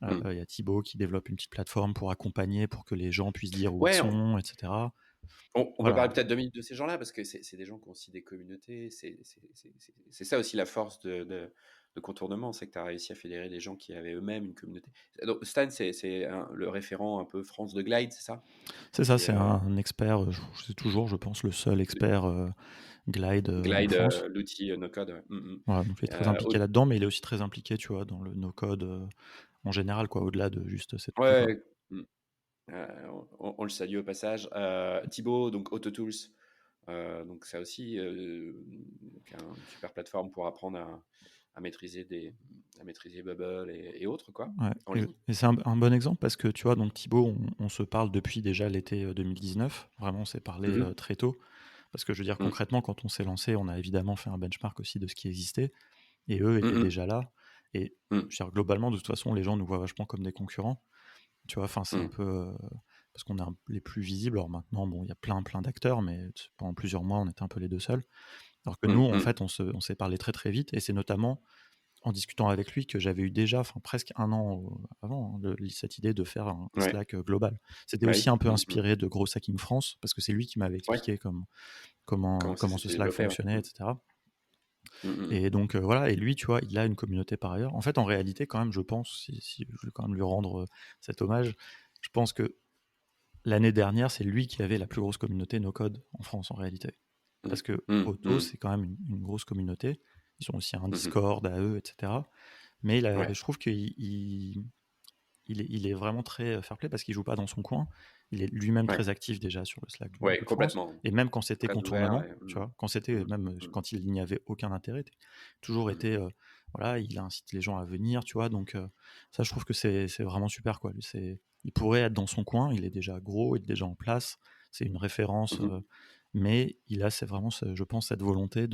Mmh. Il y a Thibaut qui développe une petite plateforme pour accompagner, pour que les gens puissent dire où ils Ouais, sont, etc. on peut Voilà. parler peut-être 2 minutes de ces gens-là parce que c'est des gens qui ont aussi des communautés. C'est ça aussi la force de Contournement, c'est que tu as réussi à fédérer des gens qui avaient eux-mêmes une communauté. Donc Stan, le référent un peu France de Glide, c'est ça? C'est ça, Qui, c'est un expert, c'est toujours, je pense, le seul expert Glide en Glide, France. l'outil no code, ouais. Mmh mh. Voilà, donc il est très impliqué Au là-dedans, mais il est aussi très impliqué, tu vois, dans le no-code en général, quoi, au-delà de juste cet outil, quoi. ouais, mmh, on le salue au passage. Thibaut, donc AutoTools, donc ça aussi, donc une super plateforme pour apprendre à maîtriser à maîtriser Bubble et autres, quoi, Ouais. en Et, ligne. et c'est un bon exemple parce que, tu vois, donc Thibaut, on se parle depuis déjà l'été 2019. Vraiment, on s'est parlé Mmh mh. très tôt. Parce que je veux dire, Mmh. concrètement, quand on s'est lancé, on a évidemment fait un benchmark aussi de ce qui existait. Et eux Mmh étaient mh. déjà là. Et Mmh. je veux dire, globalement, de toute façon, les gens nous voient vachement comme des concurrents. Tu vois, enfin, c'est un Mmh. peu. Parce qu'on est les plus visibles. Alors maintenant, bon, il y a plein d'acteurs, mais pendant plusieurs mois, on était un peu les deux seuls. Alors que nous, Mmh. en Mmh. fait, on s'est parlé très très vite. Et c'est notamment en discutant avec lui que j'avais eu déjà, enfin, presque un an avant, hein, cette idée de faire un Ouais. Slack global. C'était Bah aussi oui. un peu Mmh mh. inspiré de Growth Hacking France, parce que c'est lui qui m'avait Ouais. expliqué Comment ça comment ce s'était Slack développé, ouais. fonctionnait, Mmh. etc. Mmh mh, mmh. Et donc voilà, et lui, tu vois, il a une communauté par ailleurs. En fait, en réalité, quand même, je pense, si je vais quand même lui rendre cet hommage, je pense que l'année dernière, c'est lui qui avait la plus grosse communauté no-code en France, en réalité. Mmh. Parce que Mmh. Auto, Mmh. c'est quand même une grosse communauté. Ils ont aussi un Mmh mh. Discord à eux, etc. Mais Ouais. je trouve il est vraiment très fair play parce qu'il joue pas dans son coin. Il est lui-même Ouais. très actif déjà sur le Slack du Ouais, No-Code France. complètement. Et même quand c'était Très ouvert contournement, et tu mmh. vois, quand c'était Mmh. même Mmh. quand il n'y avait aucun intérêt, toujours Mmh. été, voilà, il incite les gens à venir, tu vois. Donc ça, je trouve que c'est vraiment super, quoi. Lui, il pourrait être dans son coin, il est déjà gros, il est déjà en place, c'est une référence, Mmh. mais c'est vraiment, je pense, cette volonté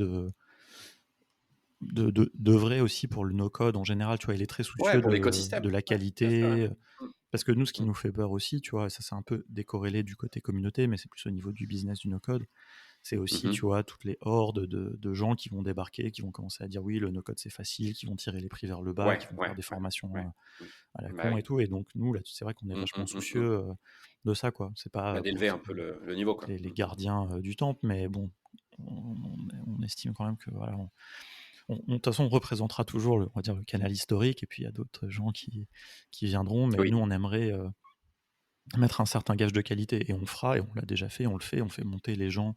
d'œuvrer aussi pour le no-code en général, tu vois. Il est très Ouais, soucieux pour de l'écosystème. la Ouais, bien sûr, ouais. qualité, Mmh. parce que nous, ce qui Mmh. nous fait peur aussi, tu vois, et ça c'est un peu décorrélé du côté communauté, mais c'est plus au niveau du business du no-code, c'est Mmh aussi, mh. tu vois, toutes les hordes de gens qui vont débarquer, qui vont commencer à dire oui, le no-code c'est facile, qui vont tirer les prix vers le bas, Ouais, qui vont ouais, faire des ouais, formations ouais. Mmh. à la Bah con et oui. tout. Et donc nous, là, c'est vrai qu'on est Mmh, vachement mmh, mmh, mmh. soucieux de ça, quoi. C'est pas Bah, pour d'élever un peu le niveau, quoi. les Mmh. gardiens du temple, mais bon, on estime quand même que voilà, de toute façon, on représentera toujours, on va dire, le canal historique, et puis il y a d'autres gens qui viendront, mais nous, Oui. on aimerait mettre un certain gage de qualité, et on le fera, et on l'a déjà fait, on fait monter les gens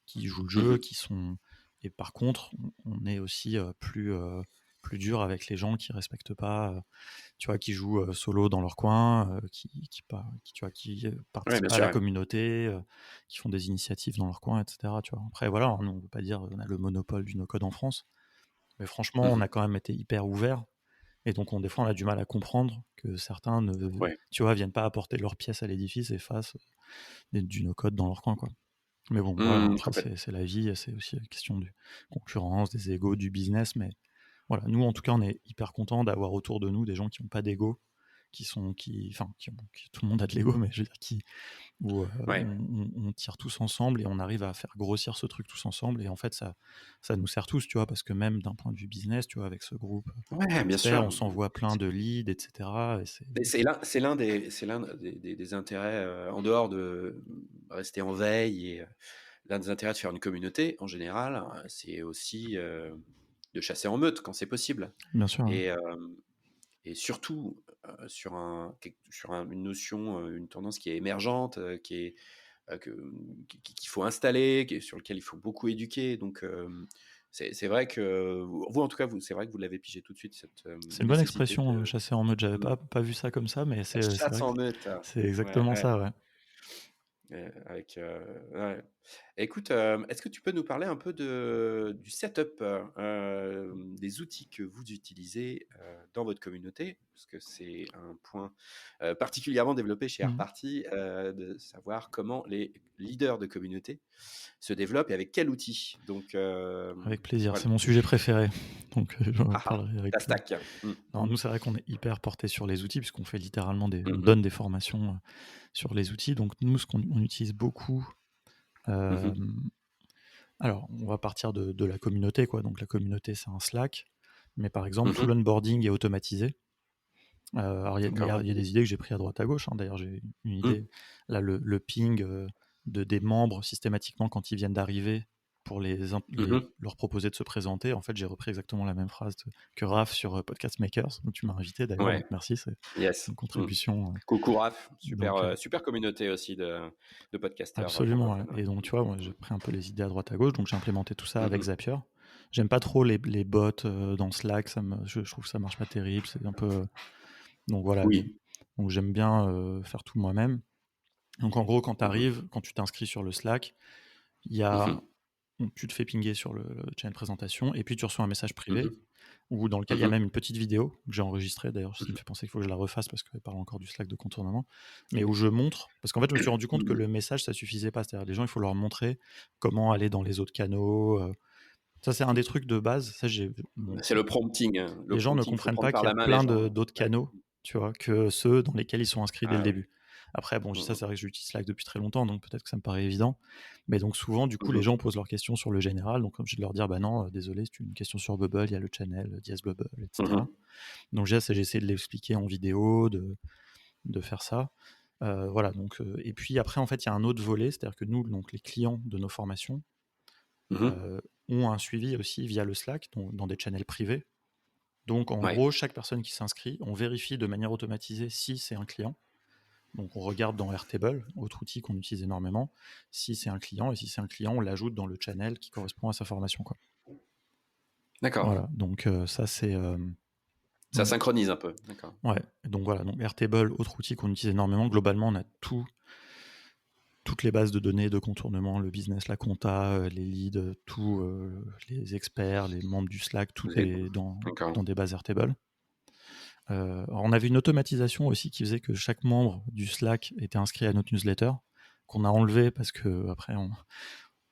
qui jouent le Mmh jeu, mh. qui sont... Et par contre, on est aussi plus dur avec les gens qui respectent pas, tu vois, qui jouent solo dans leur coin, tu vois, qui Ouais, participent bien pas à sûr, la ouais. communauté, qui font des initiatives dans leur coin, etc. Tu vois. Après, voilà, nous, on ne veut pas dire on a le monopole du no-code en France, mais franchement, Mmh on mh. a quand même été hyper ouverts. Et donc, des fois, on a du mal à comprendre que certains Ouais. tu vois, viennent pas apporter leur pièce à l'édifice et fassent du no-code dans leur coin, quoi. Mais bon, voilà, après, Complètement. c'est la vie, c'est aussi une question de concurrence, des égos, du business. Mais voilà, nous, en tout cas, on est hyper contents d'avoir autour de nous des gens qui n'ont pas d'ego, tout le monde a de l'ego, mais je veux dire, où Ouais. on tire tous ensemble et on arrive à faire grossir ce truc tous ensemble. Et en fait, ça nous sert tous, tu vois, parce que même d'un point de vue business, tu vois, avec ce groupe Ouais, bien d'experts, on sûr. s'envoie plein de leads, etc. Et Mais c'est l'un des intérêts, en dehors de rester en veille et l'un des intérêts de faire une communauté, en général, c'est aussi de chasser en meute quand c'est possible. bien sûr, hein. Et, et surtout sur une notion, une tendance qui est émergente, qu'il faut installer, sur lequel il faut beaucoup éduquer. Donc, c'est vrai que vous, en tout cas, c'est vrai que vous l'avez pigé tout de suite, cette C'est une bonne nécessité expression, de chasser en mode. J'avais mmh, pas vu ça comme ça, mais la c'est chasse vrai que en meute. c'est Ouais, exactement ouais. ça, ouais. Avec, ouais. Écoute, est-ce que tu peux nous parler un peu du setup, des outils que vous utilisez dans votre communauté? Parce que c'est un point particulièrement développé chez Mhm. Airparty, de savoir comment les leaders de communauté se développent et avec quels outils. Donc, Avec plaisir, voilà. c'est mon sujet préféré, donc j'en Ah ah, parlerai avec ta plaisir. stack. Mmh. Alors nous, c'est vrai qu'on est hyper porté sur les outils, puisqu'on fait littéralement on Mmh. donne des formations sur les outils. Donc nous, ce qu'on on utilise beaucoup, Mmh. euh, alors on va partir de la communauté, quoi. Donc la communauté, c'est un Slack, mais par exemple, tout Mmh. l'onboarding est automatisé. Alors D'accord. il y a des idées que j'ai pris à droite à gauche, hein. D'ailleurs, j'ai une Mmh. idée, là, le ping des membres systématiquement quand ils viennent d'arriver pour Mmh. leur proposer de se présenter. En fait, j'ai repris exactement la même phrase que Raph sur Podcast Makers, où tu m'as invité d'ailleurs, Ouais. donc merci, c'est Yes. une Mmh. contribution. Coucou Raph, super, Donc, super communauté aussi de podcasteurs absolument, ouais. francophones. Ouais. Et donc, tu vois, moi, j'ai pris un peu les idées à droite à gauche, donc j'ai implémenté tout ça avec Mhm. Zapier. J'aime pas trop les bots dans Slack, je trouve que ça marche pas terrible, c'est un peu. Donc voilà, Oui. donc j'aime bien faire tout moi-même. Donc en gros, quand tu Mhm. arrives, quand tu t'inscris sur le Slack, il y a, Mhm. tu te fais pinguer sur le channel présentation et puis tu reçois un message privé Mhm. ou dans lequel il y a Mhm. même une petite vidéo que j'ai enregistrée. D'ailleurs, ça me Mhm. fait penser qu'il faut que je la refasse parce qu'elle parle encore du Slack de contournement. Mais où je montre, parce qu'en fait, je me suis rendu compte que Mhm. le message, ça suffisait pas. C'est-à-dire, les gens, il faut leur montrer comment aller dans les autres canaux. Ça, c'est un des trucs de base. Ça, bon, C'est le prompting, hein. Le les gens ne prompting, faut comprennent prendre pas par qu'il y la a main les plein gens. d'autres Ouais. canaux, tu vois, que ceux dans lesquels ils sont inscrits dès le Ah oui. début. Après, bon, ça, Mhm. c'est vrai que j'utilise Slack depuis très longtemps, donc peut-être que ça me paraît évident. Mais donc souvent, du coup, les Mhm. gens posent leurs questions sur le général. Donc, comme je vais leur dire, bah non, désolé, c'est une question sur Bubble, il y a le channel, Diaz Bubble, etc. Mhm. Donc, j'ai essayé de l'expliquer en vidéo, de faire ça. Voilà, donc, et puis après, en fait, il y a un autre volet, c'est-à-dire que nous, donc, les clients de nos formations, Mhm. euh, ont un suivi aussi via le Slack, dans des channels privés. Donc, en Ouais. gros, chaque personne qui s'inscrit, on vérifie de manière automatisée si c'est un client. Donc, on regarde dans Airtable, autre outil qu'on utilise énormément, si c'est un client. Et si c'est un client, on l'ajoute dans le channel qui correspond à sa formation, quoi. D'accord. Voilà, donc ça, c'est. Ça synchronise un peu. D'accord. Ouais, donc voilà, donc Airtable, autre outil qu'on utilise énormément. Globalement, on a toutes les bases de données de contournement, le business, la compta, les leads, tout, les experts, les membres du Slack, tout est D'accord. dans des bases Airtable. Alors on avait une automatisation aussi qui faisait que chaque membre du Slack était inscrit à notre newsletter, qu'on a enlevé parce que après,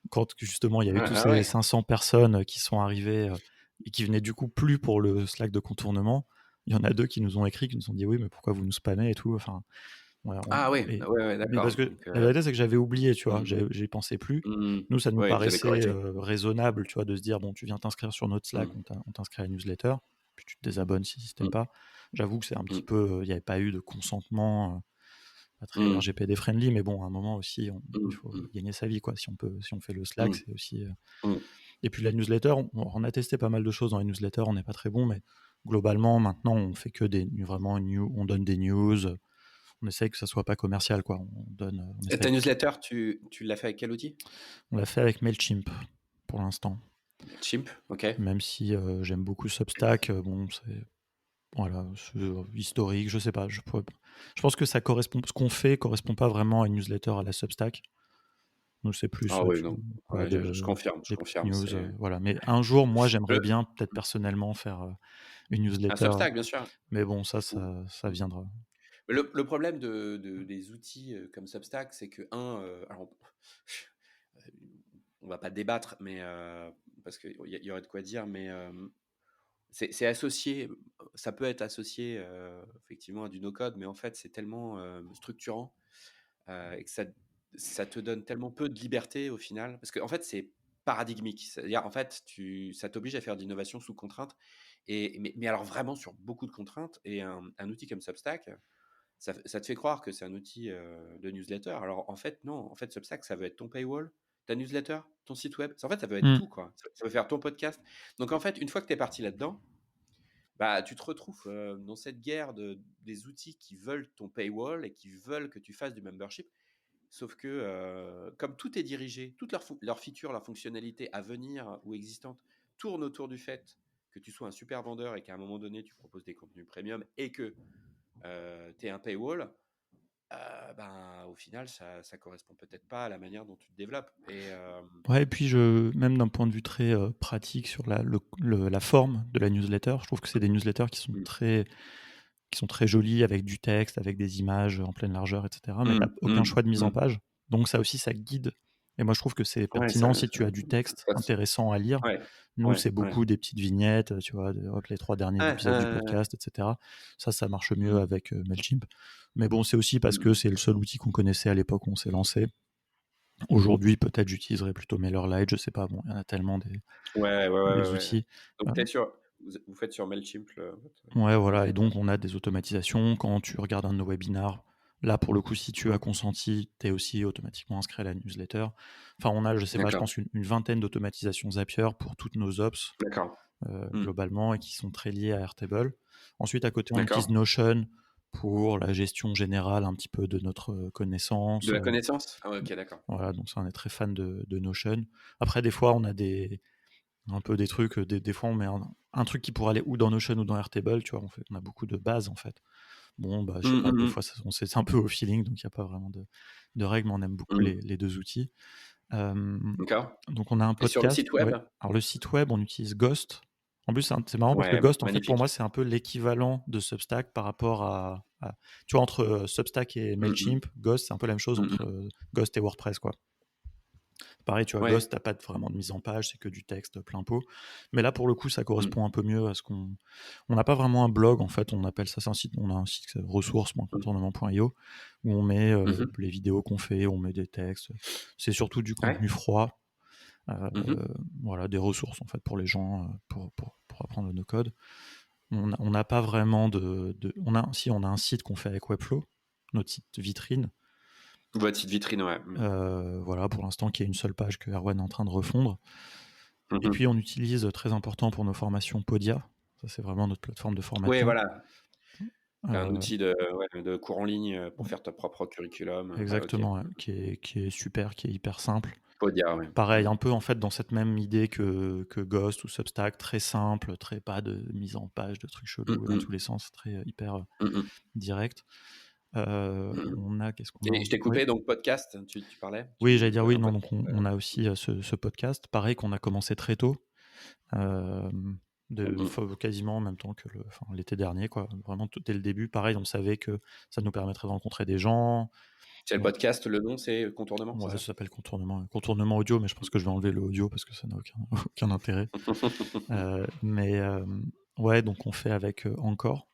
quand justement il y a eu Ah, tous ah ces ouais. 500 personnes qui sont arrivées et qui venaient du coup plus pour le Slack de contournement, il y en a deux qui nous ont écrit, qui nous ont dit oui, mais pourquoi vous nous spammez et tout. Enfin, ouais, Ah oui. Ouais, ouais, mais parce d'accord. que Donc, la vérité, c'est que j'avais oublié, tu vois, mhm. j'y pensais plus. Mhm. Nous, ça nous Ouais, vous avez paraissait corrigé. raisonnable, tu vois, de se dire, bon, tu viens t'inscrire sur notre Slack, Mhm. on t'inscrit à la newsletter, puis tu te désabonnes si t'aimes Mhm. pas. J'avoue que c'est un petit Mhm. peu, il n'y avait pas eu de consentement pas très Mhm. RGPD friendly, mais bon, à un moment aussi, il faut Mhm. gagner sa vie, quoi. Si on fait le Slack, Mhm. c'est aussi. Mhm. Et puis la newsletter, on a testé pas mal de choses dans les newsletters, on n'est pas très bon, mais globalement, maintenant, on fait que vraiment on donne des news. On essaye que ça soit pas commercial, quoi. On Et essaye ta que newsletter, tu l'as fait avec quel outil? on l'a fait avec Mailchimp pour l'instant. Chimp, ok. Même si j'aime beaucoup Substack, bon, c'est voilà, c'est historique, je sais pas. Je pense que ça correspond, ce qu'on fait correspond pas vraiment à une newsletter à la Substack. Donc c'est plus Ah oui, non. voilà, Ouais, je confirme, je des petites confirme. news, C'est voilà. Mais un jour, moi, j'aimerais le bien, peut-être personnellement, faire une un newsletter. Substack, bien sûr. Mais bon, ça viendra. Le problème des outils comme Substack, c'est que, alors, on va pas débattre, mais parce qu'il y aurait de quoi dire, mais c'est associé, ça peut être associé effectivement à du no-code, mais en fait, c'est tellement structurant et que ça te donne tellement peu de liberté au final, parce qu'en fait, c'est paradigmique. C'est-à-dire, en fait, ça t'oblige à faire de l'innovation sous contrainte, mais alors vraiment sur beaucoup de contraintes. Et un outil comme Substack, ça te fait croire que c'est un outil de newsletter. Alors en fait, non. En fait, Substack, ça veut être ton paywall, ta newsletter, ton site web. En fait, ça veut être Mm. tout, quoi. Ça veut faire ton podcast. Donc en fait, une fois que tu es parti là-dedans, bah, tu te retrouves dans cette guerre des outils qui veulent ton paywall et qui veulent que tu fasses du membership. Sauf que comme tout est dirigé, toutes leurs features, leurs fonctionnalités à venir ou existantes tournent autour du fait que tu sois un super vendeur et qu'à un moment donné, tu proposes des contenus premium et que tu es un paywall, ben, au final, ça correspond peut-être pas à la manière dont tu te développes. Ouais, et puis même d'un point de vue très pratique sur la forme de la newsletter, je trouve que c'est des newsletters qui sont très jolies, avec du texte, avec des images en pleine largeur, etc. Mais il n'y a aucun choix de mise en page. Donc ça aussi, ça guide. Et moi, je trouve que c'est Ouais, pertinent si tu as du texte intéressant à lire. ouais, Nous, c'est ouais, beaucoup des petites vignettes, tu vois, hop, les 3 derniers épisodes du podcast, etc. Ça marche mieux avec Mailchimp. Mais bon, c'est aussi parce que c'est le seul outil qu'on connaissait à l'époque où on s'est lancé. Aujourd'hui, peut-être j'utiliserais plutôt MailerLite, je sais pas, bon, il y en a tellement des outils. Donc vous faites sur Mailchimp Ouais, voilà, et newsletter. donc on a des automatisations. Quand tu regardes un de nos webinars, là pour le coup, si tu as consenti, tu es aussi automatiquement inscrit à la newsletter. Enfin, on a, je sais pas, je D'accord. pense une vingtaine d'automatisations Zapier pour toutes nos ops D'accord. globalement et qui sont très liées à Airtable. Ensuite, à côté, on D'accord. utilise Notion pour la gestion générale un petit peu de notre connaissance. De la connaissance? Ah ouais, ok, d'accord. Voilà, donc ça, on est très fan de Notion. Après, des fois, on a un peu des trucs, des fois, on met un truc qui pourrait aller ou dans Notion ou dans Airtable, tu vois, on a beaucoup de bases, en fait. Bon, bah, je sais pas, des fois, c'est un peu au feeling, donc il n'y a pas vraiment de règles, mais on aime beaucoup les deux outils. D'accord. Donc, on a un Et sur le podcast. site web? Ouais. Alors, le site web, on utilise Ghost. En plus, c'est marrant parce que Ouais, Ghost, en fait, pour magnifique. moi, c'est un peu l'équivalent de Substack par rapport tu vois, entre Substack et Mailchimp, Ghost, c'est un peu la même chose entre Ghost et WordPress, quoi. Pareil, tu vois, Ouais. Ghost, t'as pas vraiment de mise en page, c'est que du texte plein pot. Mais là, pour le coup, ça correspond un peu mieux à ce qu'on. On n'a pas vraiment un blog, en fait, on appelle ça, c'est un site, on a un site ressources.contournement.io où on met les vidéos qu'on fait, on met des textes. C'est surtout du Ouais. contenu froid. Voilà, des ressources, en fait, pour les gens, pour apprendre le no-code. On n'a pas vraiment on a un site qu'on fait avec Webflow, notre site vitrine. Votre site vitrine, ouais. Voilà, pour l'instant, qui est une seule page que Erwan est en train de refondre. Et puis, on utilise, très important pour nos formations, Podia. Ça, c'est vraiment notre plateforme de formation. Oui, voilà. C'est un outil de cours en ligne pour faire ton propre curriculum. Exactement, Ouais, ok. qui est super, qui est hyper simple. Podia, ouais. Pareil, un peu en fait dans cette même idée que Ghost ou Substack, très simple, très pas de mise en page, de trucs chelous dans tous les sens, très hyper direct. On a, qu'est-ce qu'on a Et je t'ai coupé, oui. donc podcast, tu parlais? Oui, j'allais dire oui, non, donc on a aussi ce podcast, pareil qu'on a commencé très tôt, quasiment en même temps que l'été dernier, quoi. Vraiment dès le début, pareil, on savait que ça nous permettrait de rencontrer des gens. C'est le podcast, le nom, c'est Contournement, Ouais, c'est ça s'appelle Contournement audio, mais je pense que je vais enlever le audio parce que ça n'a aucun intérêt. Ouais, donc on fait avec Anchor,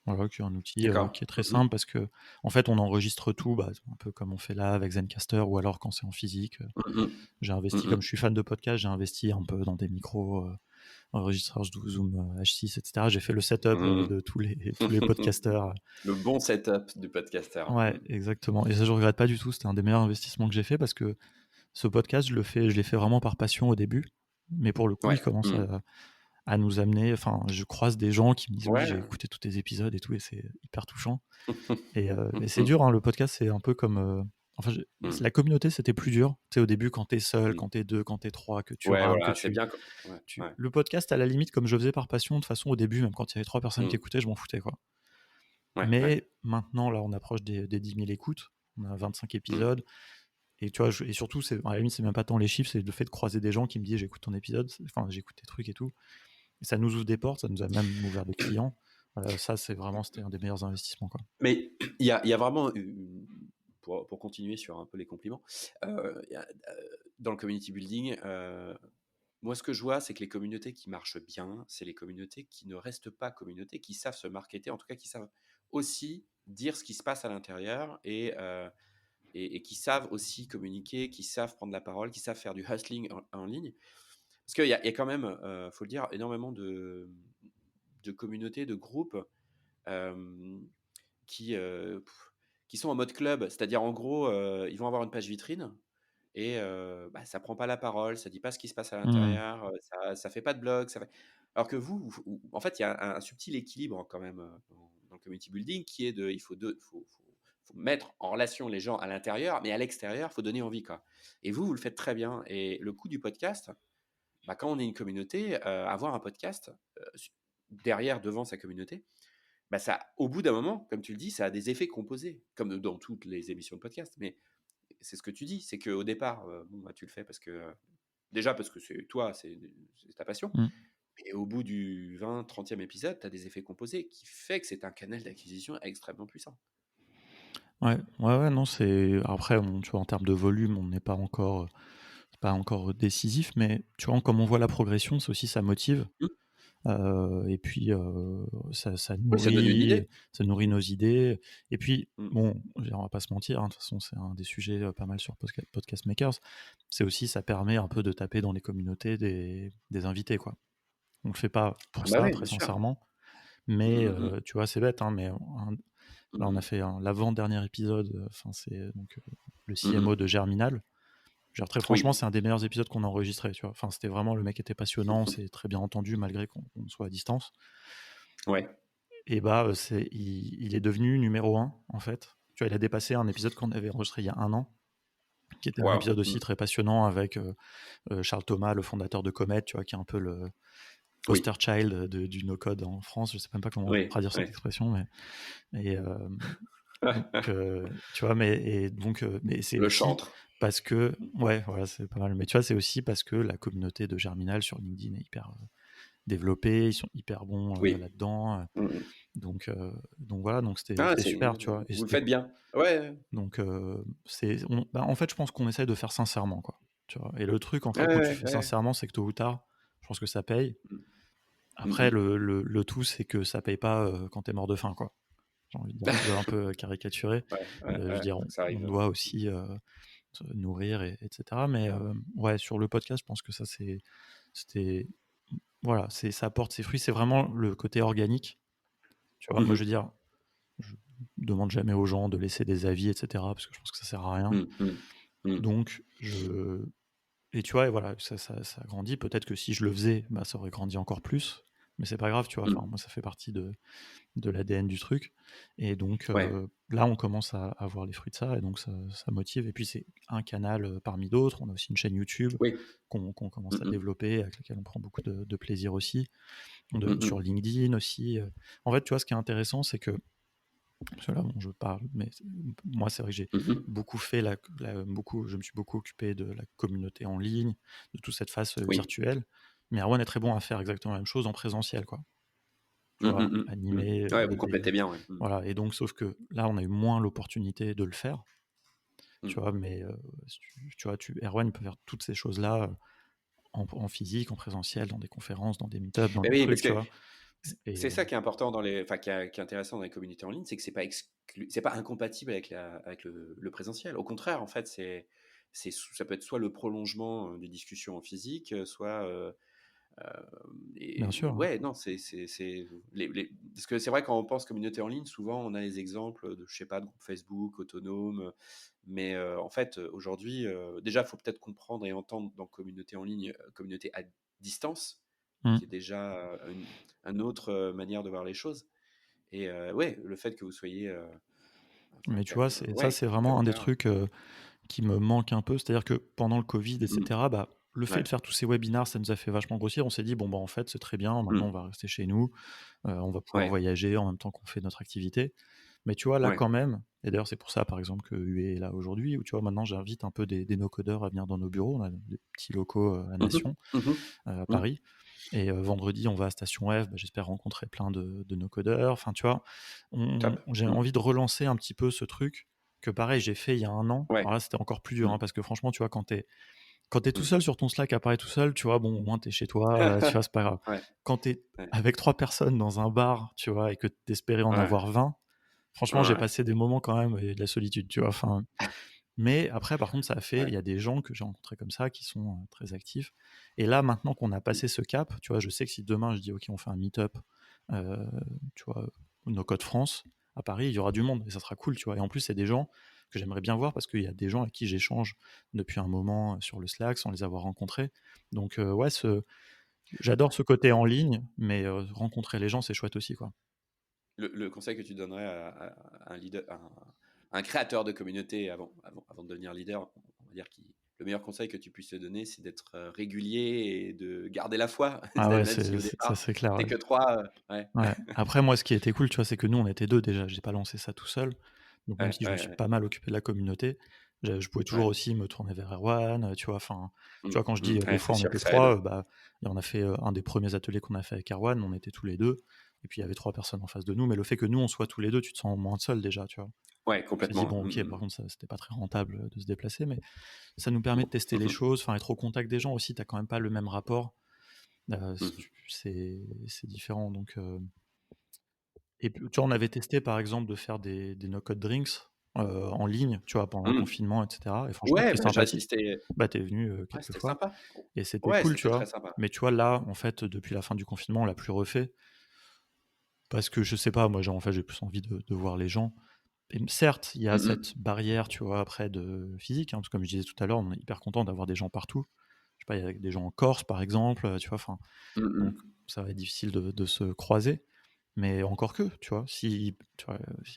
voilà, qui est un outil qui est très simple parce que en fait on enregistre tout, un peu comme on fait là avec Zencaster ou alors quand c'est en physique. J'ai investi, comme je suis fan de podcast, j'ai investi un peu dans des micros enregistreurs Zoom H6, etc. J'ai fait le setup de tous les podcasters. Le bon setup du podcaster. Ouais, exactement. Et ça, je regrette pas du tout. C'était un des meilleurs investissements que j'ai fait parce que ce podcast, je l'ai fait vraiment par passion au début. Mais pour le coup, il commence à nous amener. Enfin, je croise des gens qui me disent oui, j'ai écouté tous tes épisodes et tout, et c'est hyper touchant. Et c'est dur, hein, le podcast, c'est un peu comme. La communauté, c'était plus dur. Tu sais, au début, quand t'es seul, quand t'es deux, quand t'es trois, que tu rames, voilà, c'est bien. Le podcast, à la limite, comme je faisais par passion, de toute façon, au début, même quand il y avait 3 personnes qui écoutaient, je m'en foutais, quoi. Mais maintenant, là, on approche des 10 000 écoutes. On a 25 épisodes. Et tu vois, et surtout, à la limite, c'est même pas tant les chiffres, c'est le fait de croiser des gens qui me disent j'écoute ton épisode, enfin, j'écoute tes trucs et tout. Et ça nous ouvre des portes, ça nous a même ouvert des clients. Ça, c'était un des meilleurs investissements, quoi. Mais il y a vraiment, pour continuer sur un peu les compliments, dans le community building, moi, ce que je vois, c'est que les communautés qui marchent bien, c'est les communautés qui ne restent pas communautés, qui savent se marketer, en tout cas qui savent aussi dire ce qui se passe à l'intérieur et qui savent aussi communiquer, qui savent prendre la parole, qui savent faire du hustling en ligne. Parce qu'il y a quand même, faut le dire, énormément de communautés, de groupes euh, qui, qui sont en mode club. C'est-à-dire, en gros, ils vont avoir une page vitrine et bah, ça prend pas la parole, ça dit pas ce qui se passe à l'intérieur, ça fait pas de blog. Alors que en fait, il y a un subtil équilibre quand même dans le community building qui est il faut mettre en relation les gens à l'intérieur, mais à l'extérieur, il faut donner envie, quoi. Et vous le faites très bien. Et le coup du podcast, bah, quand on est une communauté, avoir un podcast derrière, devant sa communauté, bah ça, au bout d'un moment, comme tu le dis, ça a des effets composés, comme dans toutes les émissions de podcast. Mais c'est ce que tu dis, c'est qu'au départ, bon, bah, tu le fais parce que déjà parce que c'est toi, c'est ta passion. Mm. Et au bout du 20, 30e épisode, tu as des effets composés qui fait que c'est un canal d'acquisition extrêmement puissant. Ouais, non, c'est. Après, tu vois, en termes de volume, on n'est pas encore, c'est pas encore décisif, mais tu vois, comme on voit la progression, c'est aussi ça motive. Et puis, ça Oui, ça donne une nourrit, idée. ça nourrit nos idées. Et puis, Mm. bon, je veux dire, on va pas se mentir, hein, de toute façon, c'est un des sujets pas mal sur Podcast Makers. C'est aussi, ça permet un peu de taper dans les communautés des invités, quoi. On le fait pas pour Ah bah ça, oui, très bien sûr. sincèrement. Mais Mm. tu vois, c'est bête, hein, mais là, on a fait l'avant-dernier épisode. Enfin, c'est donc le CMO de Germinal. Genre, très franchement, Oui. c'est un des meilleurs épisodes qu'on a enregistré, tu vois. Enfin, c'était vraiment, le mec était passionnant, c'est très bien entendu malgré qu'on soit à distance. Ouais. Et bah, il est devenu numéro 1, en fait. Tu vois, il a dépassé un épisode qu'on avait enregistré il y a un an, qui était un Wow. épisode aussi très passionnant avec Charles Thomas, le fondateur de Comet, tu vois, qui est un peu le poster child du no-code en France. Je sais même pas comment on traduire cette expression, mais et, donc, tu vois, mais c'est Le aussi chantre. parce que, ouais, voilà, c'est pas mal. Mais tu vois, c'est aussi parce que la communauté de Germinal sur LinkedIn est hyper développée, ils sont hyper bons là-dedans. Donc voilà, donc c'était super, tu vois. Et vous le faites bien. Ouais. donc en fait, je pense qu'on essaie de faire sincèrement, quoi. Tu vois. Et le truc, en fait, où tu fais sincèrement, c'est que tôt ou tard, je pense que ça paye. Après, le tout, c'est que ça paye pas quand t'es mort de faim, quoi. J'ai envie de un peu caricaturer. Je veux dire, on doit aussi se nourrir, etc. Mais ouais, sur le podcast, je pense que ça, c'était. Voilà, ça apporte ses fruits. C'est vraiment le côté organique. Tu vois, moi, je veux dire, je demande jamais aux gens de laisser des avis, etc. Parce que je pense que ça sert à rien. Donc, et tu vois, et voilà, ça grandit. Peut-être que si je le faisais, bah, ça aurait grandi encore plus. Mais c'est pas grave, tu vois. Enfin, moi, ça fait partie de l'ADN du truc. Et donc, là, on commence à voir les fruits de ça. Et donc, ça motive. Et puis, c'est un canal parmi d'autres. On a aussi une chaîne YouTube qu'on commence à développer, avec laquelle on prend beaucoup de plaisir aussi. Sur LinkedIn aussi. En fait, tu vois, ce qui est intéressant, c'est que parce que là, bon, je parle, mais moi, c'est vrai que j'ai beaucoup fait je me suis beaucoup occupé de la communauté en ligne, de toute cette phase virtuelle. Mais Erwan est très bon à faire exactement la même chose en présentiel, quoi. Tu vois, animer. Vous complétez bien, Voilà, et donc, sauf que là, on a eu moins l'opportunité de le faire. Tu vois, mais Erwan, il peut faire toutes ces choses-là en physique, en présentiel, dans des conférences, dans des meet-ups, dans des trucs, tu vois. C'est ça qui est important qui est intéressant dans les communautés en ligne, c'est que c'est pas incompatible avec le présentiel. Au contraire, en fait, ça peut être soit le prolongement des discussions en physique, soit Bien sûr. Ouais, non, parce que c'est vrai quand on pense communauté en ligne, souvent on a les exemples de, je sais pas, de groupes Facebook, autonomes, mais en fait aujourd'hui, déjà il faut peut-être comprendre et entendre dans communauté en ligne, communauté à distance, qui est déjà une autre manière de voir les choses. Et ouais, le fait que vous soyez. Mais tu vois, c'est vraiment un des trucs qui me manque un peu. C'est-à-dire que pendant le Covid, etc., bah, le fait de faire tous ces webinars, ça nous a fait vachement grossir. On s'est dit, bon, bah, en fait, c'est très bien. Maintenant, on va rester chez nous. On va pouvoir voyager en même temps qu'on fait notre activité. Mais tu vois, là, quand même, et d'ailleurs, c'est pour ça, par exemple, que UE est là aujourd'hui, où tu vois, maintenant, j'invite un peu des no-codeurs à venir dans nos bureaux. On a des petits locaux à Nation, à Paris. Et vendredi, on va à Station F. Bah, j'espère rencontrer plein de no-codeurs. Enfin, tu vois, j'ai envie de relancer un petit peu ce truc que, pareil, j'ai fait il y a un an. Alors là, c'était encore plus dur, hein, parce que franchement, tu vois, quand t'es quand t'es tout Mm. seul sur ton Slack à parler tout seul, tu vois, bon, au moins t'es chez toi, tu vois, c'est pas grave. Ouais, Quand t'es ouais, avec 3 personnes dans un bar, tu vois, et que t'espérais en ouais, avoir 20, franchement, j'ai ouais. passé des moments quand même et de la solitude, tu vois. Enfin, mais après, par contre, ça a fait, il Ouais. y a des gens que j'ai rencontrés comme ça qui sont très actifs. Et là, maintenant qu'on a passé ce cap, tu vois, je sais que si demain je dis, OK, on fait un meet-up, euh, tu vois, No Code France, à Paris, il y aura du monde et ça sera cool, tu vois. Et en plus, c'est des gens que j'aimerais bien voir parce qu'il y a des gens avec qui j'échange depuis un moment sur le Slack sans les avoir rencontrés. Donc, ouais, j'adore ce côté en ligne, mais rencontrer les gens, c'est chouette aussi, quoi. Le conseil que tu donnerais à un leader, à un créateur de communauté avant de devenir leader, on va dire le meilleur conseil que tu puisses te donner, c'est d'être régulier et de garder la foi, Ah ouais, même si au ça départ, c'est clair. t'es Ouais. que trois. Ouais, Ouais. Après, moi, ce qui était cool, tu vois, c'est que nous, on était 2 déjà. J'ai pas lancé ça tout seul. Donc, même ouais, si je me ouais, suis ouais, pas mal occupé de la communauté, je pouvais toujours ouais. aussi me tourner vers Erwan, tu vois. Enfin, tu Mm, vois, quand je dis des ouais, c'est fois on sûr que était ça aide. 3, bah, et on a fait un des premiers ateliers qu'on a fait avec Erwan, on était tous les deux. Et puis, il y avait 3 personnes en face de nous. Mais le fait que nous, on soit tous les deux, tu te sens moins seul déjà, tu vois. Ouais, On s'est dit, complètement. bon, ok, par contre, c'était pas très rentable de se déplacer, mais ça nous permet de tester les choses, enfin, être au contact des gens aussi. T'as quand même pas le même rapport. C'est différent. Donc, et puis, tu vois, on avait testé par exemple de faire des no-code drinks en ligne, tu vois, pendant le confinement, etc. Et franchement, Ouais, c'était bah, j'ai sympathique. assisté. Bah, t'es venu Ouais, quelques c'était fois sympa. et c'était Ouais, cool, tu c'était très vois. sympa. Mais tu vois, là, en fait, depuis la fin du confinement, on l'a plus refait parce que je sais pas, moi, en fait, j'ai plus envie de voir les gens. Et certes, il y a Mm, cette barrière, tu vois, après de physique, hein, parce que comme je disais tout à l'heure, on est hyper content d'avoir des gens partout. Je sais pas, il y a des gens en Corse, par exemple, tu vois, enfin, mm, donc mm. ça va être difficile de se croiser. Mais encore que, tu vois, si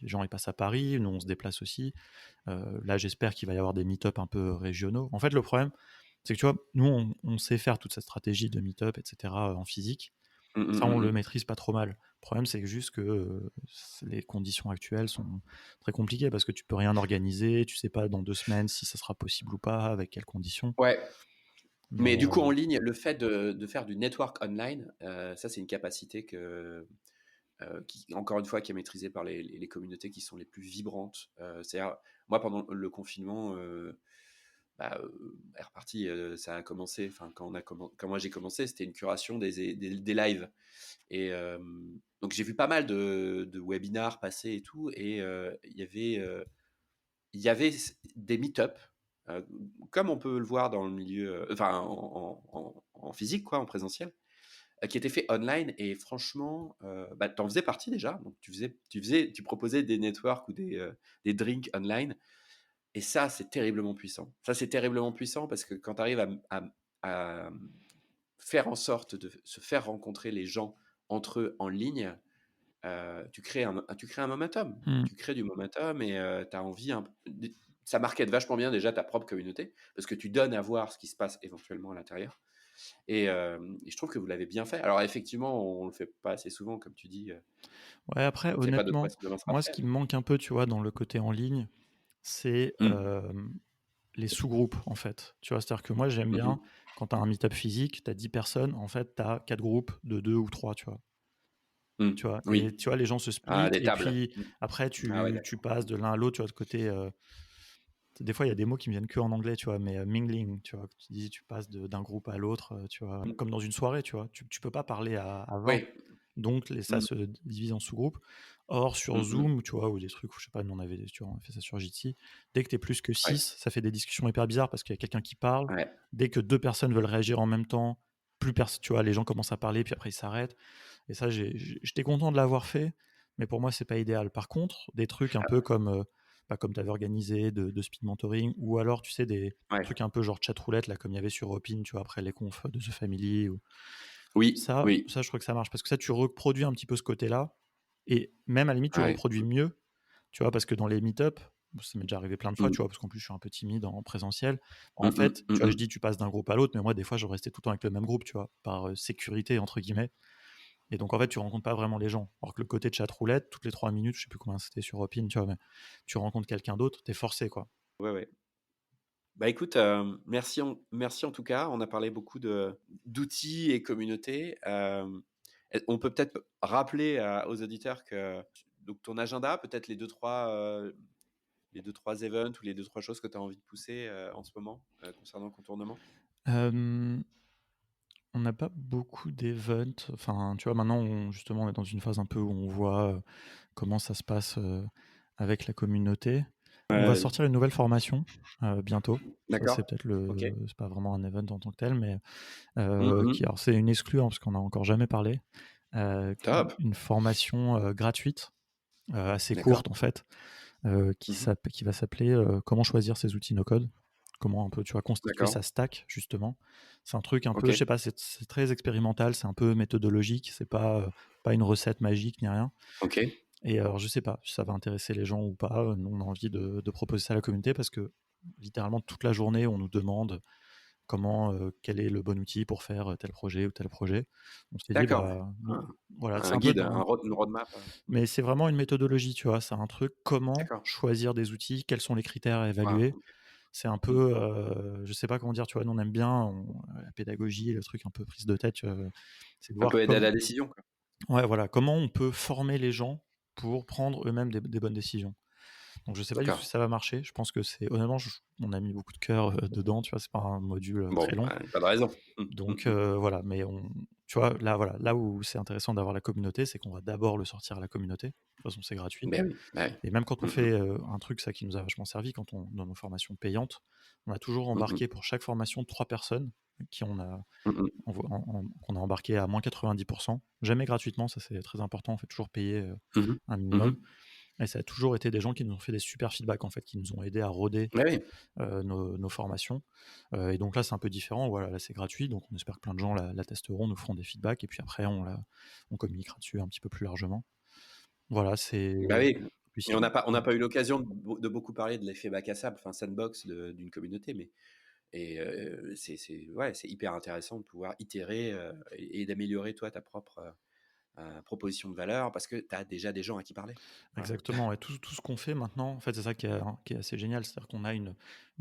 les gens ils passent à Paris, nous on se déplace aussi. Là, j'espère qu'il va y avoir des meet-up un peu régionaux. En fait, le problème, c'est que tu vois, nous on sait faire toute cette stratégie de meet-up, etc. En physique. Mm, mm, Ça, on mm, le mm. maîtrise pas trop mal. Le problème, c'est juste que les conditions actuelles sont très compliquées parce que tu peux rien organiser, tu sais pas dans 2 semaines si ça sera possible ou pas, avec quelles conditions. Ouais. Mais Mais du coup, en ligne, le fait de faire du network online, ça, c'est une capacité encore une fois, qui est maîtrisée par les communautés qui sont les plus vibrantes. C'est-à-dire, moi, pendant le confinement, Air Party, ça a commencé, enfin, quand moi j'ai commencé, c'était une curation des lives. Et donc, j'ai vu pas mal de webinars passer et tout. Et il y avait des meet-up, euh, comme on peut le voir dans le milieu, enfin, en physique, quoi, en présentiel, qui étaient faits online. Et franchement, bah, t'en faisais partie déjà. Donc, tu proposais des networks ou des drinks online. Et ça, c'est terriblement puissant. Ça, c'est terriblement puissant parce que quand tu arrives à faire en sorte de se faire rencontrer les gens entre eux en ligne, tu crées un momentum. hmm. Tu crées du momentum et tu as envie. Ça market vachement bien déjà ta propre communauté parce que tu donnes à voir ce qui se passe éventuellement à l'intérieur. Et je trouve que vous l'avez bien fait. Alors, effectivement, on le fait pas assez souvent, comme tu dis. Ouais, après, On ne sait pas de quoi honnêtement, demain sera moi, ce fait. qui me manque un peu, tu vois, dans le côté en ligne, c'est Mm. les sous-groupes, en fait. Tu vois, c'est-à-dire que moi, j'aime bien, Mhm. quand tu as un meet-up physique, tu as 10 personnes, en fait, tu as 4 groupes de 2 ou 3, tu vois. Mm. Tu vois, et Oui. tu vois, les gens se Ah, splitent, des et tables. puis Mm. après, Ah ouais, tu d'accord. passes de l'un à l'autre, tu vois, de côté. Des fois, il y a des mots qui me viennent que en anglais, tu vois, mais mingling, tu vois, tu passes d'un groupe à l'autre, tu vois, Mm. comme dans une soirée, tu vois, tu peux pas parler à 20. Oui. Donc, ça Mm. se divise en sous-groupes. Or, sur Mm, mm. Zoom, tu vois, ou des trucs, je sais pas, nous on a fait ça sur Jitsi, dès que tu es plus que Ouais. 6, ça fait des discussions hyper bizarres parce qu'il y a quelqu'un qui parle. Ouais. Dès que 2 personnes veulent réagir en même temps, plus personne, tu vois, les gens commencent à parler, puis après ils s'arrêtent. Et ça, j'étais content de l'avoir fait, mais pour moi, c'est pas idéal. Par contre, des trucs un peu comme tu avais organisé de speed mentoring, ou alors, tu sais, des Ouais. trucs un peu genre chat roulette, là, comme il y avait sur Opin, tu vois, après les confs de The Family, ou Oui. ça, Oui. je trouve que ça marche parce que ça, tu reproduis un petit peu ce côté-là et même à la limite, tu Ouais. reproduis mieux, tu vois, parce que dans les meet-up, ça m'est déjà arrivé plein de fois, Mm. tu vois, parce qu'en plus, je suis un peu timide en présentiel. Mm, En mm, fait, mm, tu vois, je mm. dis, tu passes d'un groupe à l'autre, mais moi, des fois, je restais tout le temps avec le même groupe, tu vois, par sécurité, entre guillemets. Et donc, en fait, tu rencontres pas vraiment les gens. Alors que le côté de chat roulette, toutes les 3 minutes, je sais plus combien c'était sur Opin, tu vois, mais tu rencontres quelqu'un d'autre, t'es forcé, quoi. Ouais, ouais. Bah écoute, merci en tout cas. On a parlé beaucoup d'outils et communautés. On peut peut-être rappeler aux auditeurs que donc ton agenda, peut-être les deux trois events ou les deux trois choses que tu as envie de pousser en ce moment concernant le contournement. Euh, On n'a pas beaucoup d'events. Enfin, tu vois, maintenant, justement, on est dans une phase un peu où on voit comment ça se passe avec la communauté. On va Ouais, sortir une nouvelle formation bientôt. Ça, d'accord. c'est peut-être Ok. c'est pas vraiment un event en tant que tel, mais Mhm. alors c'est une exclue, hein, parce qu'on n'a encore jamais parlé. Top. Une formation gratuite, assez D'accord. courte en fait, Mhm. qui va s'appeler Comment choisir ses outils no-code. Comment un peu, tu vois, constituer D'accord. sa stack, justement. C'est un truc un Ok. peu, je sais pas, c'est très expérimental, c'est un peu méthodologique, c'est pas une recette magique ni rien. Ok. Et alors, je sais pas si ça va intéresser les gens ou pas. Nous, on a envie de proposer ça à la communauté parce que littéralement toute la journée, on nous demande quel est le bon outil pour faire tel projet ou tel projet. On s'est dit, D'accord. bah, Un, voilà, c'est un un peu guide, une roadmap. mais c'est vraiment une méthodologie, tu vois. C'est un truc, comment D'accord. choisir des outils, quels sont les critères à évaluer. Wow. C'est un Mm. peu, je sais pas comment dire, tu vois, nous on aime bien la pédagogie, le truc un peu prise de tête, c'est de Un voir peu aider à la décision, quoi. ouais, voilà, comment on peut former les gens pour prendre eux-mêmes des bonnes décisions. Donc je sais pas du tout D'accord. si ça va marcher. Je pense que honnêtement, on a mis beaucoup de cœur dedans, tu vois, c'est pas un module très Bon, long. bah, pas de raison. Donc voilà, mais tu vois, voilà, là où c'est intéressant d'avoir la communauté, c'est qu'on va d'abord le sortir à la communauté. De toute façon, c'est gratuit. Ben oui. Ben oui. Et même quand on Mm, fait un truc, ça qui nous a vachement servi, dans nos formations payantes, on a toujours mm, mm, embarqué pour chaque formation 3 personnes qui mm, mm, qu'on a embarqué à moins 90%. Jamais gratuitement, ça c'est très important, on fait toujours payer mhm, un minimum. mhm. Et ça a toujours été des gens qui nous ont fait des super feedbacks, en fait, qui nous ont aidés à roder Ben oui. nos formations. Et donc là, c'est un peu différent. Voilà, là, c'est gratuit. Donc on espère que plein de gens la testeront, nous feront des feedbacks. Et puis après, on communiquera dessus un petit peu plus largement. Voilà, c'est. Ben oui. Puis Et sinon, on n'a pas eu l'occasion de beaucoup parler de l'effet bac à sable, enfin sandbox d'une communauté, mais ouais, c'est hyper intéressant de pouvoir itérer et d'améliorer toi ta propre proposition de valeur parce que tu as déjà des gens à qui parler. Voilà. exactement. Et tout ce qu'on fait maintenant, en fait, c'est ça qui est assez génial. C'est-à-dire qu'on a une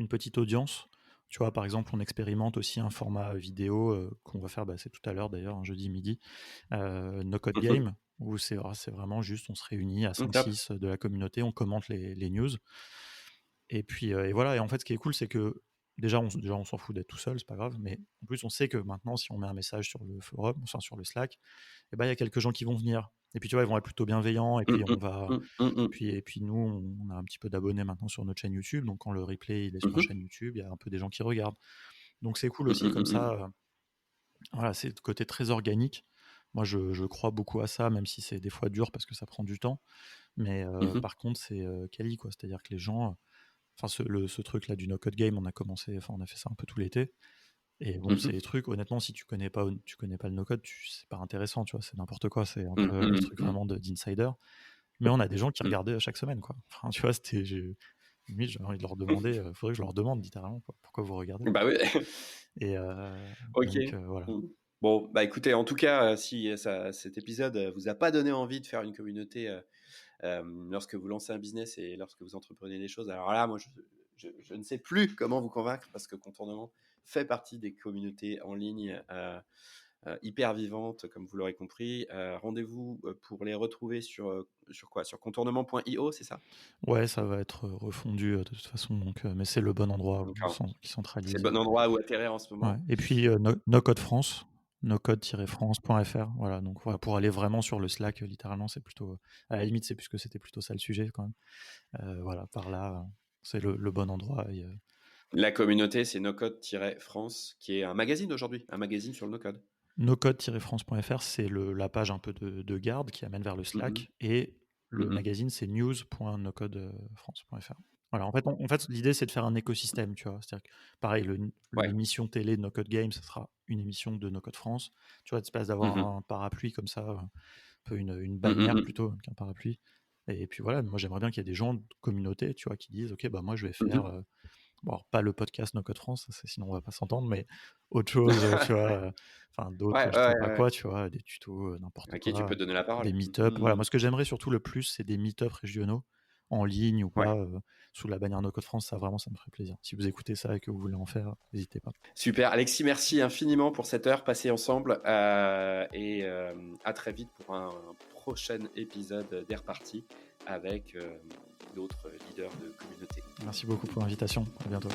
petite audience. Tu vois, par exemple, on expérimente aussi un format vidéo qu'on va faire, c'est tout à l'heure d'ailleurs, un jeudi midi, No Code Mhm. Game, où c'est vraiment juste, on se réunit à Top. 5-6 de la communauté, on commente les news. Et puis, et voilà. Et en fait, ce qui est cool, c'est que déjà, on s'en fout d'être tout seul, c'est pas grave. Mais en plus, on sait que maintenant, si on met un message sur le forum, enfin sur le Slack, et ben, il y a quelques gens qui vont venir. Et puis, tu vois, ils vont être plutôt bienveillants. Et puis, Mm, mm, mm, mm, et puis nous, on a un petit peu d'abonnés maintenant sur notre chaîne YouTube. Donc, quand le replay il est sur la mhm, chaîne YouTube, il y a un peu des gens qui regardent. Donc, c'est cool mm, aussi, mm, comme mm, ça. Voilà, c'est le côté très organique. Moi, je crois beaucoup à ça, même si c'est des fois dur parce que ça prend du temps. Mais mhm, par contre, c'est quali, quoi. C'est-à-dire que les gens, enfin, ce truc-là du no-code game, on a fait ça un peu tout l'été. Et bon, c'est mhm, des trucs, honnêtement, si tu connais pas le no-code, c'est pas intéressant, tu vois, c'est n'importe quoi, c'est un mm, peu un mm, truc mm, vraiment d'insider. Mais on a des gens qui mm. regardaient chaque semaine, quoi. Enfin, tu vois, limite, j'ai envie de leur demander, faudrait que je leur demande littéralement, pourquoi vous regardez. Bah oui. Et Ok. donc, voilà. Mm. Bon, bah écoutez, en tout cas, si cet épisode vous a pas donné envie de faire une communauté lorsque vous lancez un business et lorsque vous entreprenez des choses, alors là, moi, je ne sais plus comment vous convaincre parce que Contournement fait partie des communautés en ligne hyper vivantes, comme vous l'aurez compris. Rendez-vous pour les retrouver sur quoi? Sur contournement.io, c'est ça? Ouais, ça va être refondu de toute façon, donc, mais c'est le bon endroit où D'accord. ils C'est le centralisent. bon endroit où atterrir en ce Ouais. moment. Et puis No Code France, nocode-france.fr. Voilà, donc voilà, pour aller vraiment sur le Slack, littéralement, c'est plutôt. À la limite, c'est puisque c'était plutôt ça le sujet quand même. Voilà, par là, c'est le bon endroit. La communauté, c'est NoCode-France, qui est un magazine aujourd'hui, un magazine sur le no-code. Nocode-france.fr, c'est la page un peu de garde qui amène vers le Mhm, Slack. Et le mhm. magazine, c'est news.nocodefrance.fr. Voilà, en fait l'idée, c'est de faire un écosystème, tu vois. C'est-à-dire que, pareil, Ouais. l'émission télé de No Code Game, ça sera une émission de No Code France. Tu vois, d'espèce d'avoir Mhm, un parapluie comme ça, un peu une mhm, bannière mhm, plutôt qu'un parapluie. Et puis voilà, moi j'aimerais bien qu'il y ait des gens de communauté, tu vois, qui disent, ok, bah moi je vais faire, mhm. bon, alors, pas le podcast No Code France, sinon on va pas s'entendre, mais autre chose, tu vois, enfin d'autres, Ouais, je ouais, sais pas ouais. quoi, tu vois, des tutos, n'importe À qui tu quoi, peux donner la des parole. meet-up. Voilà, Mhm. moi ce que j'aimerais surtout le plus, c'est des meet-up régionaux, en ligne ou Ouais. pas, sous la bannière No Code France, ça vraiment, ça me ferait plaisir. Si vous écoutez ça et que vous voulez en faire, n'hésitez pas. Super. Alexis, merci infiniment pour cette heure passée ensemble. Et à très vite pour un prochain épisode d'Air Party avec d'autres leaders de communauté. Merci beaucoup pour l'invitation, à bientôt.